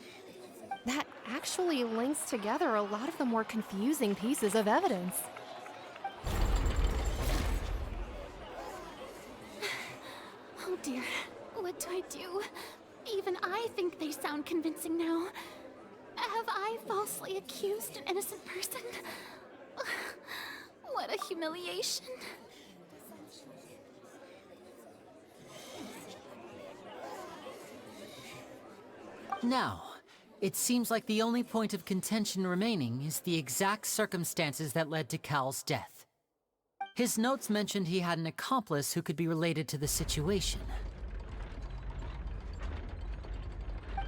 That actually links together a lot of the more confusing pieces of evidence. Oh dear, what do I do? Even I think they sound convincing now. Have I falsely accused an innocent person? What a humiliation. Now, it seems like the only point of contention remaining is the exact circumstances that led to Cal's death. His notes mentioned he had an accomplice who could be related to the situation.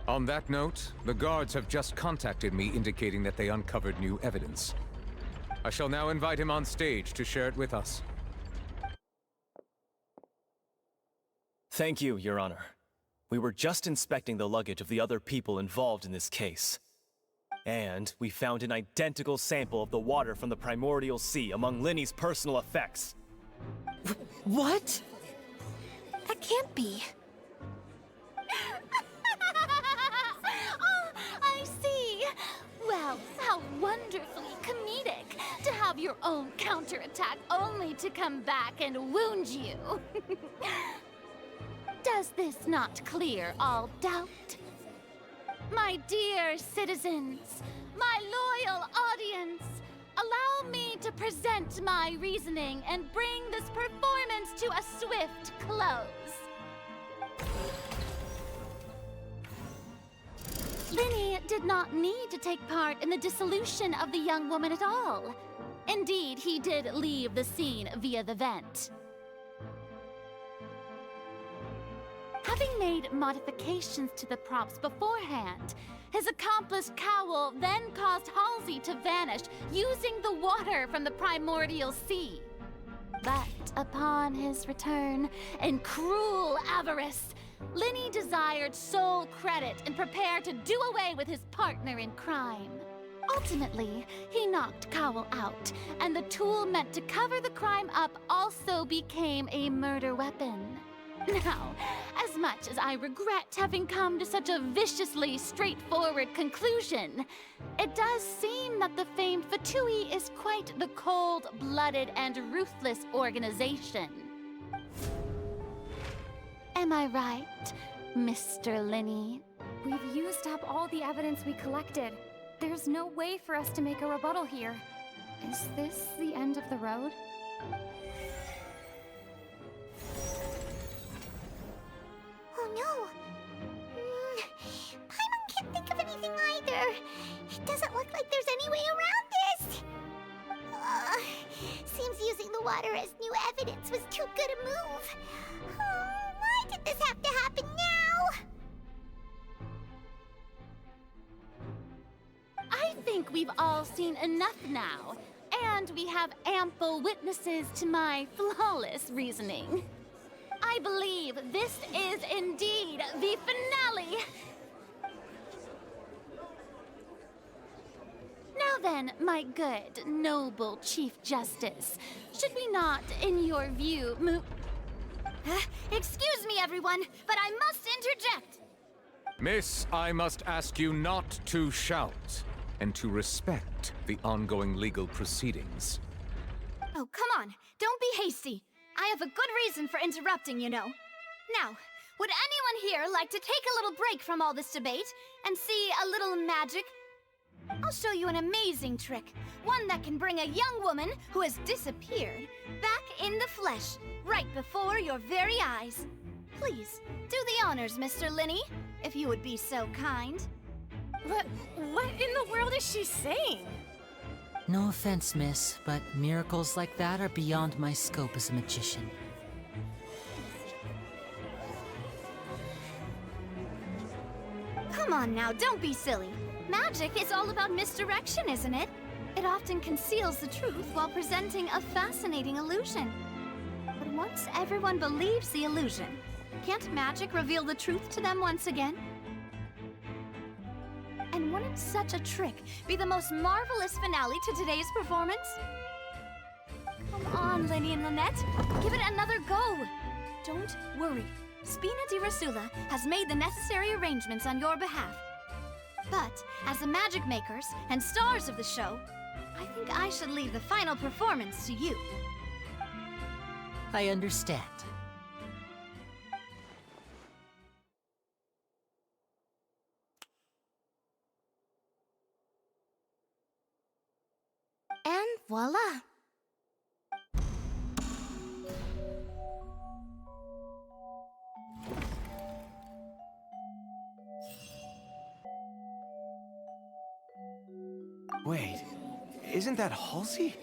On that note, the guards have just contacted me indicating that they uncovered new evidence. I shall now invite him on stage to share it with us. Thank you, Your Honor. We were just inspecting the luggage of the other people involved in this case. And we found an identical sample of the water from the primordial sea among Linny's personal effects. What? That can't be. Oh, I see. Well, how wonderfully comedic to have your own counterattack only to come back and wound you. Does this not clear all doubt? My dear citizens, my loyal audience, allow me to present my reasoning and bring this performance to a swift close. Linny did not need to take part in the dissolution of the young woman at all. Indeed, he did leave the scene via the vent. Having made modifications to the props beforehand, his accomplice Cowl then caused Halsey to vanish using the water from the primordial sea. But upon his return, in cruel avarice, Linny desired sole credit and prepared to do away with his partner in crime. Ultimately, he knocked Cowell out, and the tool meant to cover the crime up also became a murder weapon. Now, as much as I regret having come to such a viciously straightforward conclusion, it does seem that the famed Fatui is quite the cold-blooded and ruthless organization. Am I right, Mr. Linney? We've used up all the evidence we collected. There's no way for us to make a rebuttal here. Is this the end of the road? Oh no! Paimon can't think of anything either. It doesn't look like there's any way around this. Seems using the water as new evidence was too good a move. Why did this have to happen now? I think we've all seen enough now, and we have ample witnesses to my flawless reasoning. I believe this is indeed the finale! Now then, my good, noble Chief Justice, should we not, in your view, move... Excuse me, everyone, but I must interject! Miss, I must ask you not to shout, and to respect the ongoing legal proceedings. Oh, come on. Don't be hasty. I have a good reason for interrupting, you know. Now, would anyone here like to take a little break from all this debate and see a little magic? I'll show you an amazing trick. One that can bring a young woman who has disappeared back in the flesh, right before your very eyes. Please, do the honors, Mr. Linney, if you would be so kind. What in the world is she saying? No offense, miss, but miracles like that are beyond my scope as a magician. Come on now, don't be silly. Magic is all about misdirection, isn't it? It often conceals the truth while presenting a fascinating illusion. But once everyone believes the illusion, can't magic reveal the truth to them once again? And wouldn't such a trick be the most marvelous finale to today's performance? Come on, Linny and Lynette. Give it another go. Don't worry. Spina di Rasula has made the necessary arrangements on your behalf. But, as the magic makers and stars of the show, I think I should leave the final performance to you. I understand. And voila! Wait, isn't that Halsey?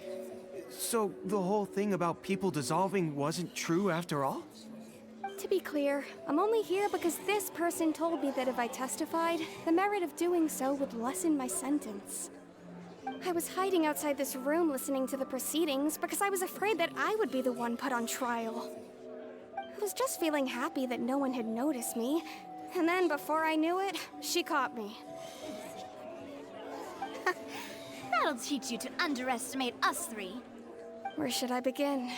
So the whole thing about people dissolving wasn't true after all? To be clear, I'm only here because this person told me that if I testified, the merit of doing so would lessen my sentence. I was hiding outside this room listening to the proceedings because I was afraid that I would be the one put on trial. I was just feeling happy that no one had noticed me, and then before I knew it, she caught me. That'll teach you to underestimate us three. Where should I begin?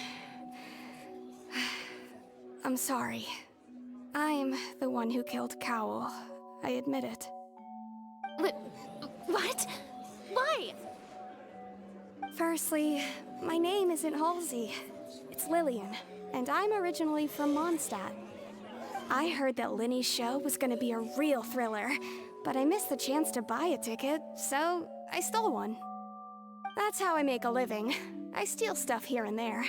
I'm sorry. I'm the one who killed Cowell. I admit it. What? Why? Firstly, my name isn't Halsey. It's Lillian, and I'm originally from Mondstadt. I heard that Linny's show was gonna be a real thriller, but I missed the chance to buy a ticket, so I stole one. That's how I make a living. I steal stuff here and there.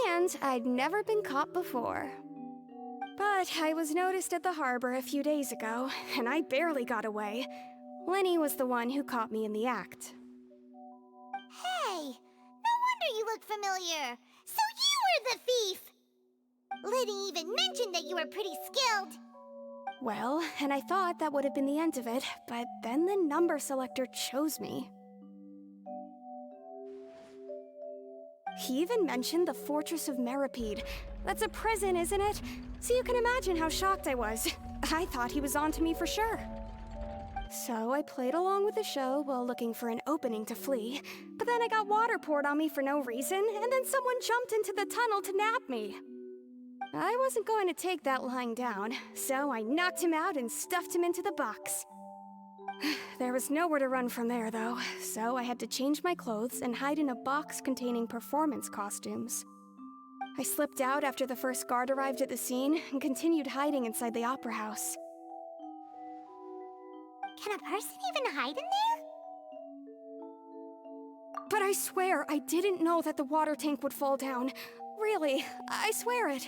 And I'd never been caught before. But I was noticed at the harbor a few days ago, and I barely got away. Linny was the one who caught me in the act. Hey, no wonder you look familiar. So you were the thief! Liddy even mentioned that you were pretty skilled. Well, and I thought that would have been the end of it, but then the number selector chose me. He even mentioned the Fortress of Meripede. That's a prison, isn't it? So you can imagine how shocked I was. I thought he was on to me for sure. So I played along with the show while looking for an opening to flee, but then I got water poured on me for no reason, and then someone jumped into the tunnel to nab me. I wasn't going to take that lying down, so I knocked him out and stuffed him into the box. There was nowhere to run from there, though, so I had to change my clothes and hide in a box containing performance costumes. I slipped out after the first guard arrived at the scene and continued hiding inside the opera house. Can a person even hide in there? But I swear I didn't know that the water tank would fall down. Really, I swear it.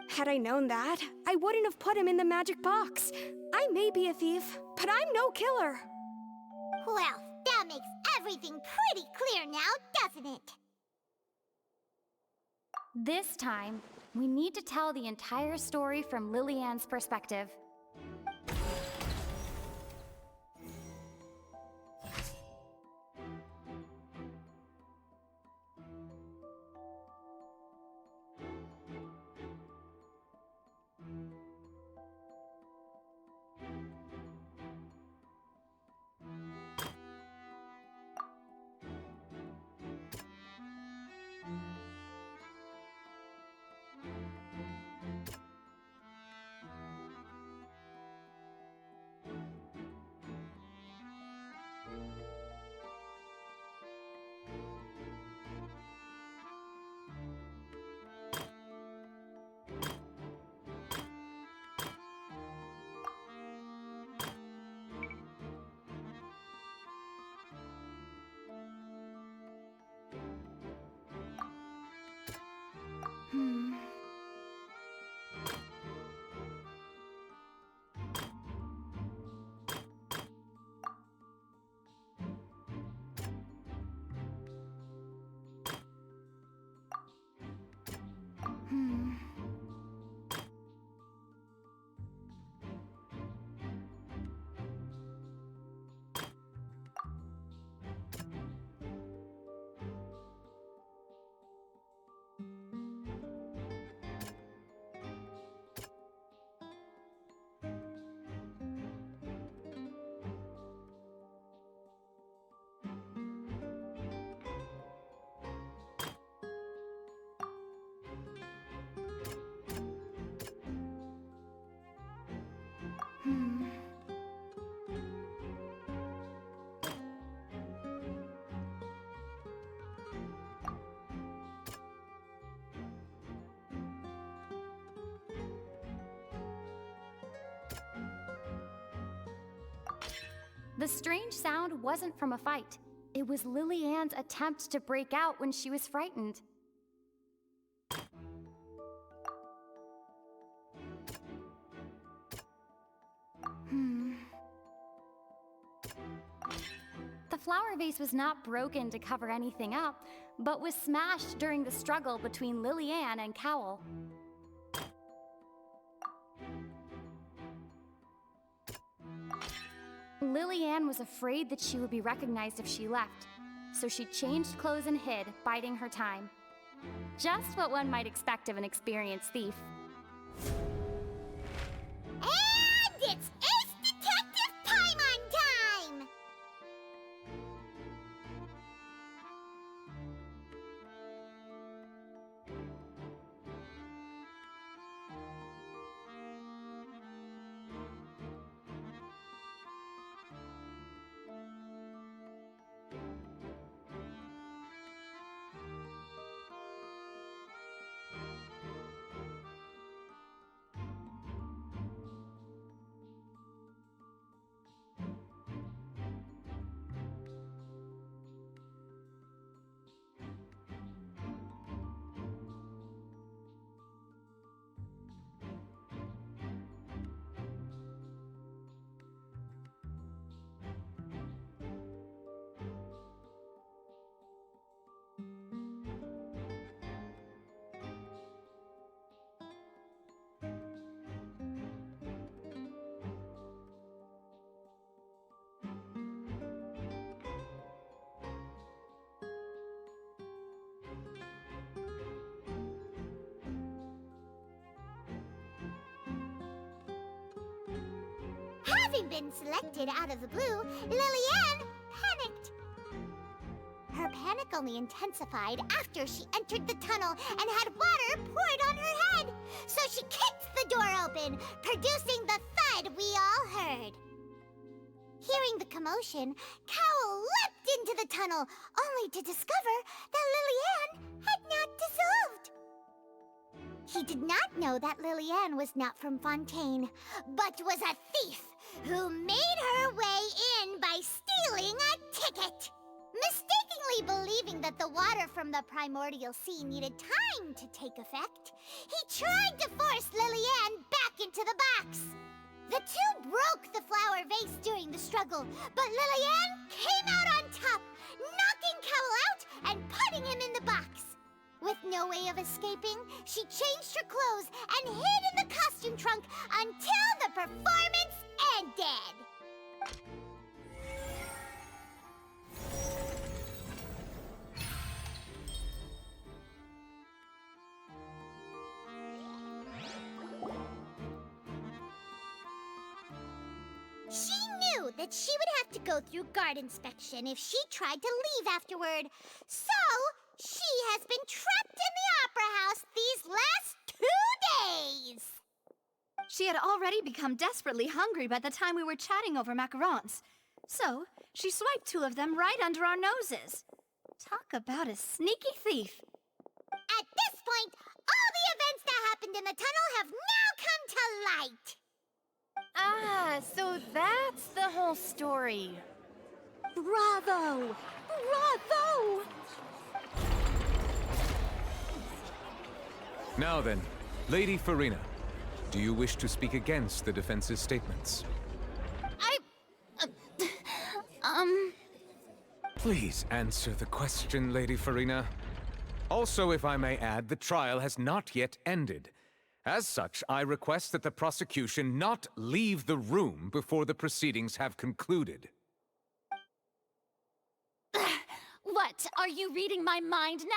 Had I known that, I wouldn't have put him in the magic box. I may be a thief, but I'm no killer. Well, that makes everything pretty clear now, doesn't it? This time, we need to tell the entire story from Lillian's perspective. The strange sound wasn't from a fight. It was Lillian's attempt to break out when she was frightened. The flower vase was not broken to cover anything up, but was smashed during the struggle between Lillian and Cowell. Lillian was afraid that she would be recognized if she left, so she changed clothes and hid, biding her time. Just what one might expect of an experienced thief. And it's Ace Detective Paimon time! Having been selected out of the blue, Lillian panicked. Her panic only intensified after she entered the tunnel and had water poured on her head. So she kicked the door open, producing the thud we all heard. Hearing the commotion, Cowell leapt into the tunnel, only to discover that Lillian had not dissolved. He did not know that Lillian was not from Fontaine, but was a thief who made her way in by stealing a ticket. Mistakenly believing that the water from the primordial sea needed time to take effect, he tried to force Lillian back into the box. The two broke the flower vase during the struggle, but Lillian came out on top, knocking Cowell out and putting him in the box. With no way of escaping, she changed her clothes and hid in the costume trunk until the performance ended. She knew that she would have to go through guard inspection if she tried to leave afterward. So, she has been trapped in the Opera House these last 2 days. She had already become desperately hungry by the time we were chatting over macarons. So, she swiped 2 of them right under our noses. Talk about a sneaky thief. At this point, all the events that happened in the tunnel have now come to light. Ah, so that's the whole story. Bravo! Bravo! Now then, Lady Farina, do you wish to speak against the defense's statements? Please answer the question, Lady Farina. Also, if I may add, the trial has not yet ended. As such, I request that the prosecution not leave the room before the proceedings have concluded. What? Are you reading my mind now?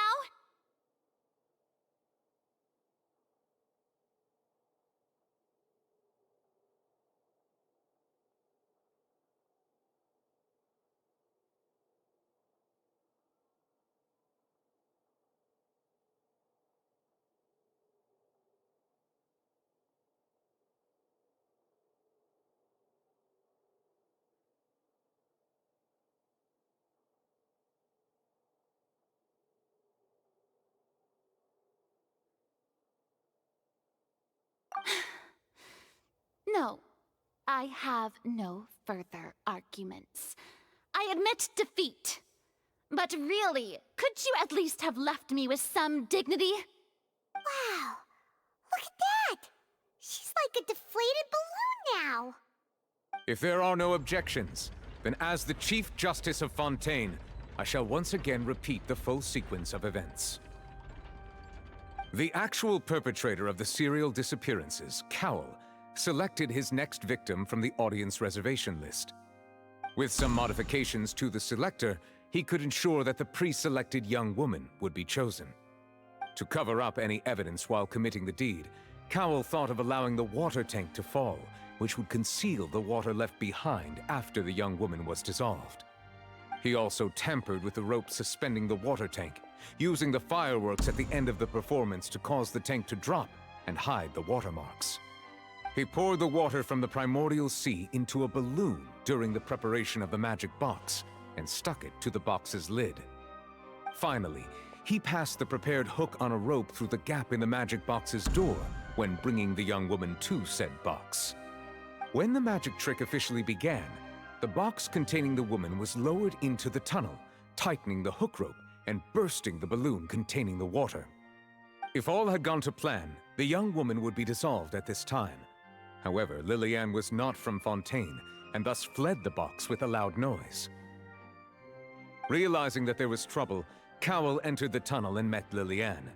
No, I have no further arguments. I admit defeat. But really, could you at least have left me with some dignity? Wow, look at that! She's like a deflated balloon now. If there are no objections, then as the Chief Justice of Fontaine, I shall once again repeat the full sequence of events. The actual perpetrator of the serial disappearances, Cowell, selected his next victim from the audience reservation list. With some modifications to the selector, he could ensure that the pre-selected young woman would be chosen. To cover up any evidence while committing the deed, Cowell thought of allowing the water tank to fall, which would conceal the water left behind after the young woman was dissolved. He also tampered with the rope suspending the water tank, using the fireworks at the end of the performance to cause the tank to drop and hide the watermarks. He poured the water from the primordial sea into a balloon during the preparation of the magic box and stuck it to the box's lid. Finally, he passed the prepared hook on a rope through the gap in the magic box's door when bringing the young woman to said box. When the magic trick officially began, the box containing the woman was lowered into the tunnel, tightening the hook rope and bursting the balloon containing the water. If all had gone to plan, the young woman would be dissolved at this time. However, Lillian was not from Fontaine, and thus fled the box with a loud noise. Realizing that there was trouble, Cowell entered the tunnel and met Lillian.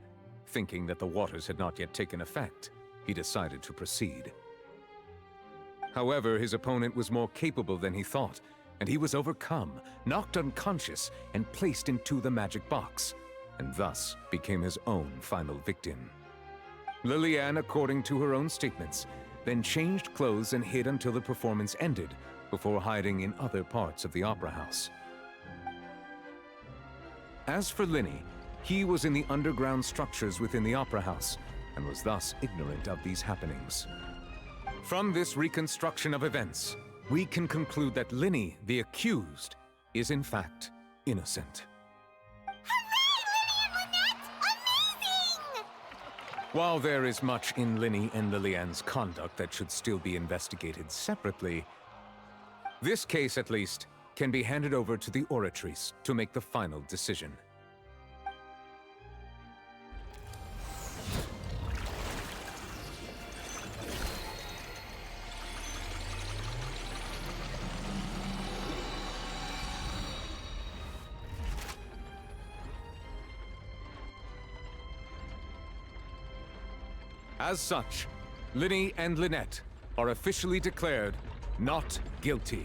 Thinking that the waters had not yet taken effect, he decided to proceed. However, his opponent was more capable than he thought, and he was overcome, knocked unconscious, and placed into the magic box, and thus became his own final victim. Lillian, according to her own statements, then changed clothes and hid until the performance ended, before hiding in other parts of the opera house. As for Linny, he was in the underground structures within the opera house, and was thus ignorant of these happenings. From this reconstruction of events, we can conclude that Linny, the accused, is in fact innocent. While there is much in Linny and Lilianne's conduct that should still be investigated separately, this case, at least, can be handed over to the Oratrice to make the final decision. As such, Linny and Lynette are officially declared not guilty.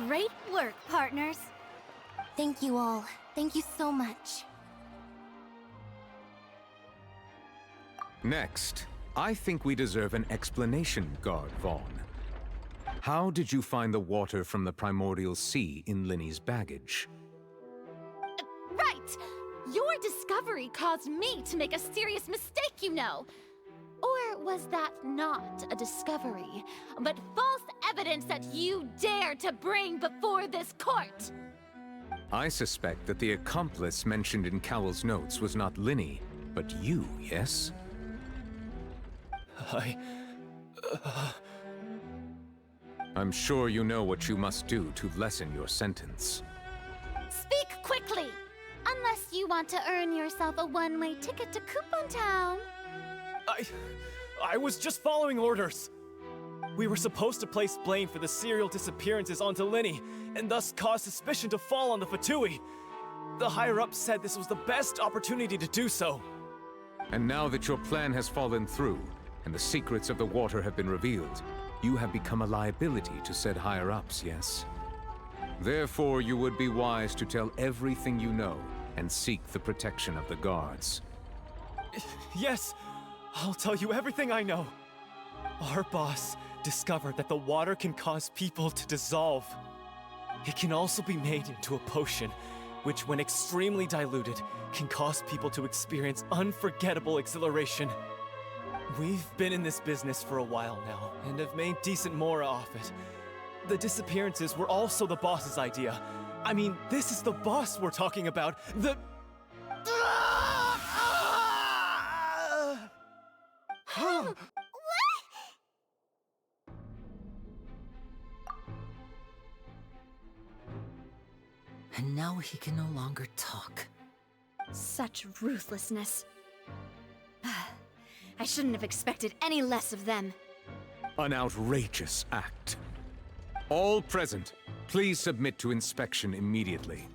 Great work, partners. Thank you all. Thank you so much. Next, I think we deserve an explanation, Guard Vaughn. How did you find the water from the primordial sea in Linny's baggage? Right! Your discovery caused me to make a serious mistake, you know. Or was that not a discovery, but false evidence that you dared to bring before this court? I suspect that the accomplice mentioned in Cowell's notes was not Linny, but you, yes? I'm sure you know what you must do to lessen your sentence. Speak quickly! Unless you want to earn yourself a one-way ticket to Coupon Town. I was just following orders. We were supposed to place blame for the serial disappearances onto Linny, and thus cause suspicion to fall on the Fatui. The higher-ups said this was the best opportunity to do so. And now that your plan has fallen through, and the secrets of the water have been revealed, you have become a liability to said higher-ups, yes? Therefore, you would be wise to tell everything you know, and seek the protection of the guards. Yes, I'll tell you everything I know. Our boss discovered that the water can cause people to dissolve. It can also be made into a potion, which when extremely diluted, can cause people to experience unforgettable exhilaration. We've been in this business for a while now, and have made decent mora off it. The disappearances were also the boss's idea. I mean, this is the boss we're talking about. And now he can no longer talk. Such ruthlessness. I shouldn't have expected any less of them. An outrageous act. All present, please submit to inspection immediately.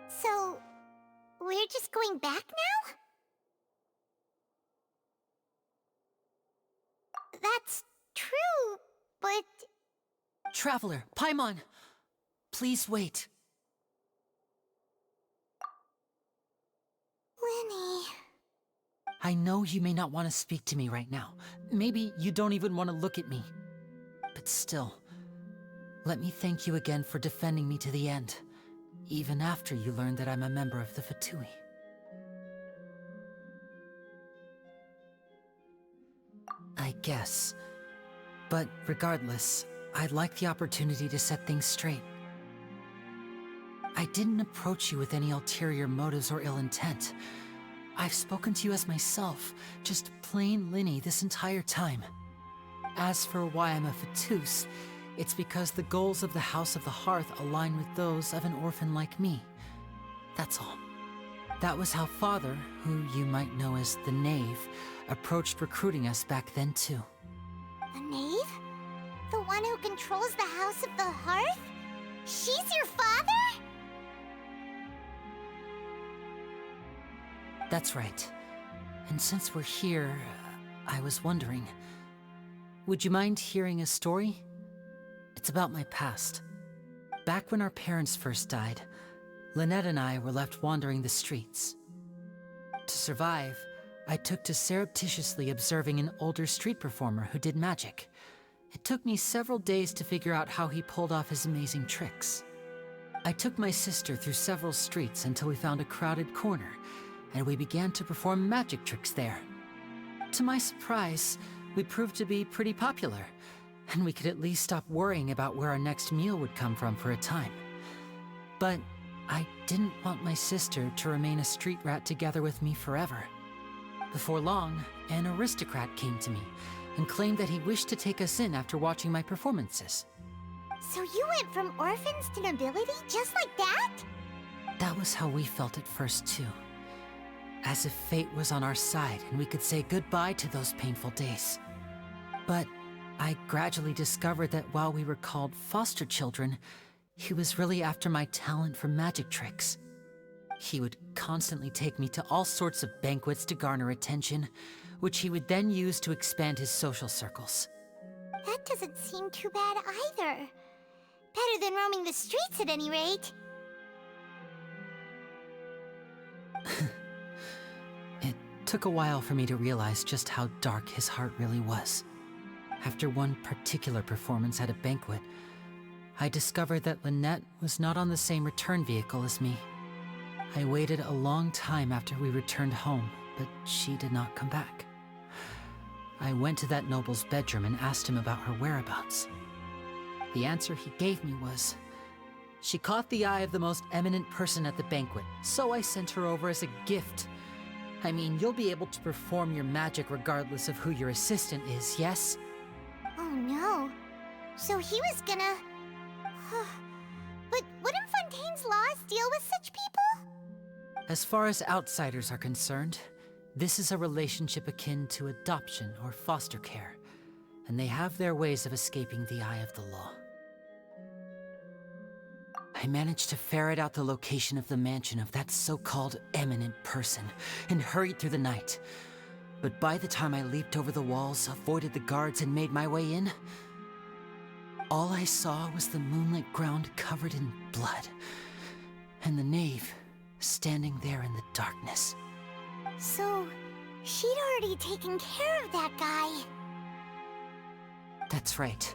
So, we're just going back now? That's true, but... Traveler, Paimon! Please wait. Linny... I know you may not want to speak to me right now. Maybe you don't even want to look at me. But still, let me thank you again for defending me to the end, even after you learned that I'm a member of the Fatui. I guess. But regardless, I'd like the opportunity to set things straight. I didn't approach you with any ulterior motives or ill intent. I've spoken to you as myself, just plain Linny this entire time. As for why I'm a Fatus, it's because the goals of the House of the Hearth align with those of an orphan like me. That's all. That was how Father, who you might know as the Knave, approached recruiting us back then too. The Knave? The one who controls the House of the Hearth? She's your father? That's right. And since we're here, I was wondering, would you mind hearing a story? It's about my past. Back when our parents first died, Lynette and I were left wandering the streets. To survive, I took to surreptitiously observing an older street performer who did magic. It took me several days to figure out how he pulled off his amazing tricks. I took my sister through several streets until we found a crowded corner, and we began to perform magic tricks there. To my surprise, we proved to be pretty popular, and we could at least stop worrying about where our next meal would come from for a time. But I didn't want my sister to remain a street rat together with me forever. Before long, an aristocrat came to me and claimed that he wished to take us in after watching my performances. So you went from orphans to nobility just like that? That was how we felt at first too. As if fate was on our side and we could say goodbye to those painful days. But I gradually discovered that while we were called foster children, he was really after my talent for magic tricks. He would constantly take me to all sorts of banquets to garner attention, which he would then use to expand his social circles. That doesn't seem too bad either. Better than roaming the streets at any rate. It took a while for me to realize just how dark his heart really was. After one particular performance at a banquet, I discovered that Lynette was not on the same return vehicle as me. I waited a long time after we returned home, but she did not come back. I went to that noble's bedroom and asked him about her whereabouts. The answer he gave me was, she caught the eye of the most eminent person at the banquet, so I sent her over as a gift. I mean, you'll be able to perform your magic regardless of who your assistant is, yes? Oh no. So he was gonna... But wouldn't Fontaine's laws deal with such people? As far as outsiders are concerned, this is a relationship akin to adoption or foster care, and they have their ways of escaping the eye of the law. I managed to ferret out the location of the mansion of that so-called eminent person and hurried through the night. But by the time I leaped over the walls, avoided the guards, and made my way in, all I saw was the moonlit ground covered in blood, and the knave standing there in the darkness. So, she'd already taken care of that guy. That's right.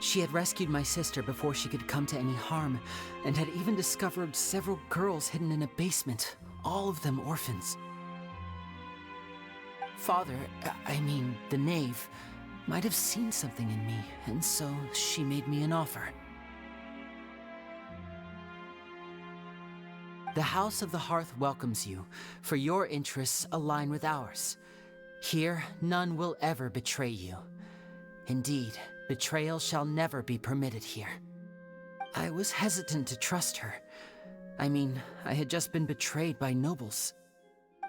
She had rescued my sister before she could come to any harm, and had even discovered several girls hidden in a basement, all of them orphans. Father, I mean, the knave, might have seen something in me, and so she made me an offer. The House of the Hearth welcomes you, for your interests align with ours. Here, none will ever betray you. Indeed, betrayal shall never be permitted here. I was hesitant to trust her. I mean, I had just been betrayed by nobles.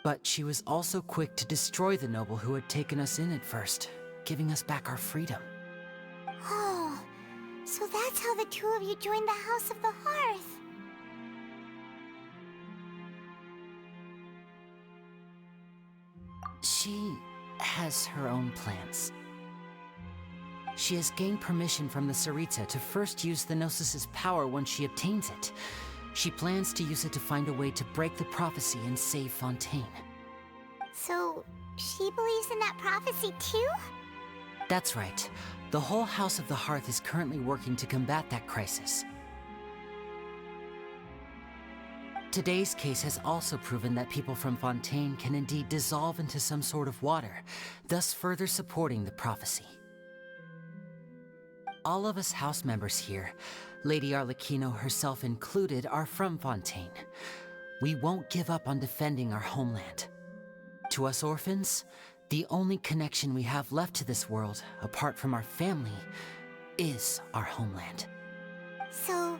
But she was also quick to destroy the noble who had taken us in at first, giving us back our freedom. Oh, so that's how the two of you joined the House of the Hearth. She has her own plans. She has gained permission from the Tsaritsa to first use the Gnosis's power once she obtains it. She plans to use it to find a way to break the prophecy and save Fontaine. So, she believes in that prophecy too? That's right. The whole House of the Hearth is currently working to combat that crisis. Today's case has also proven that people from Fontaine can indeed dissolve into some sort of water, thus further supporting the prophecy. All of us house members here, Lady Arlecchino herself included, are from Fontaine. We won't give up on defending our homeland. To us orphans, the only connection we have left to this world, apart from our family, is our homeland. So,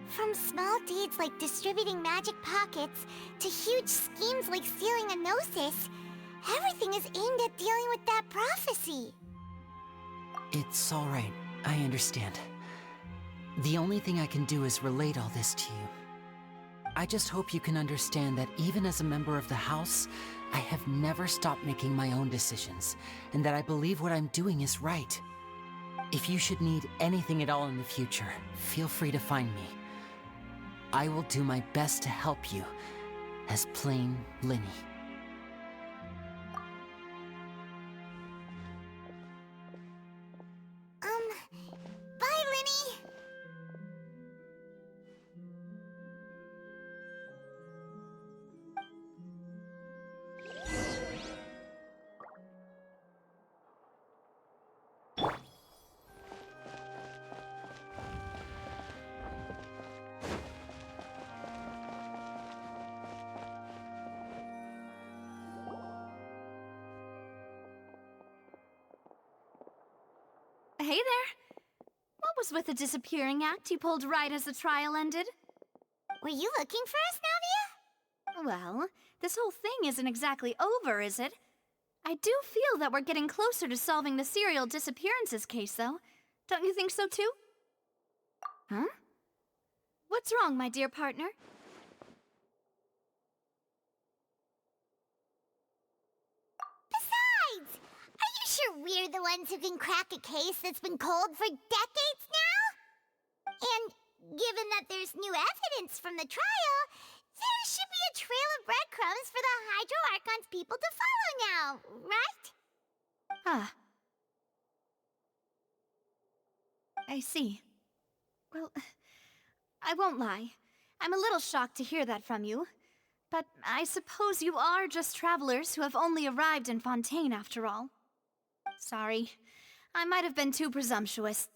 from small deeds like distributing magic pockets to huge schemes like stealing a Gnosis, everything is aimed at dealing with that prophecy. It's all right. I understand. The only thing I can do is relate all this to you. I just hope you can understand that even as a member of the House, I have never stopped making my own decisions, and that I believe what I'm doing is right. If you should need anything at all in the future, feel free to find me. I will do my best to help you, as plain Linny. Bye, Linny! Hey there. What was with the disappearing act you pulled right as the trial ended? Were you looking for us, Navia? Well, this whole thing isn't exactly over, is it? I do feel that we're getting closer to solving the serial disappearances case, though. Don't you think so, too? Huh? What's wrong, my dear partner? Besides, are you sure we're the ones who can crack a case that's been cold for decades now? And given that there's new evidence from the trial, there should be a trail of breadcrumbs for the Hydro Archon's people to follow now, right? Ah. I see. Well, I won't lie. I'm a little shocked to hear that from you. But I suppose you are just travelers who have only arrived in Fontaine after all. Sorry. I might have been too presumptuous.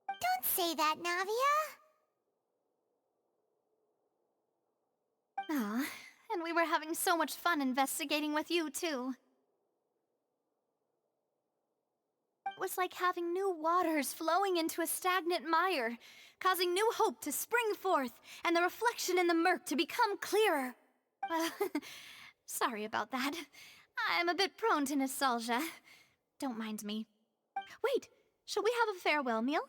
Don't say that, Navia. Ah, and we were having so much fun investigating with you, too. It was like having new waters flowing into a stagnant mire, causing new hope to spring forth, and the reflection in the murk to become clearer. Sorry about that. I'm a bit prone to nostalgia. Don't mind me. Wait, shall we have a farewell meal?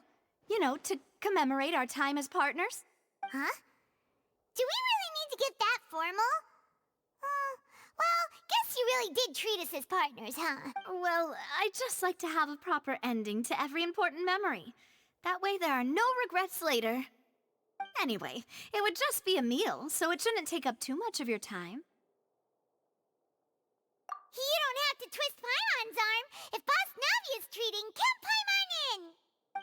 You know, to commemorate our time as partners? Huh? Do we really need to get that formal? Well, guess you really did treat us as partners, huh? Well, I just like to have a proper ending to every important memory. That way there are no regrets later. Anyway, it would just be a meal, so it shouldn't take up too much of your time. You don't have to twist Paimon's arm. If Boss Navia's treating, count Paimon in!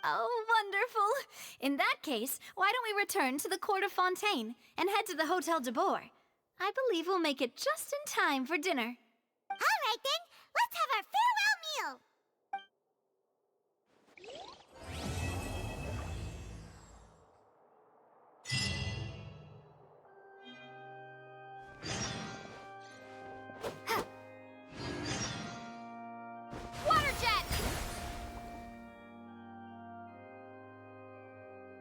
Oh, wonderful. In that case, why don't we return to the Court of Fontaine and head to the Hotel de Boer? I believe we'll make it just in time for dinner.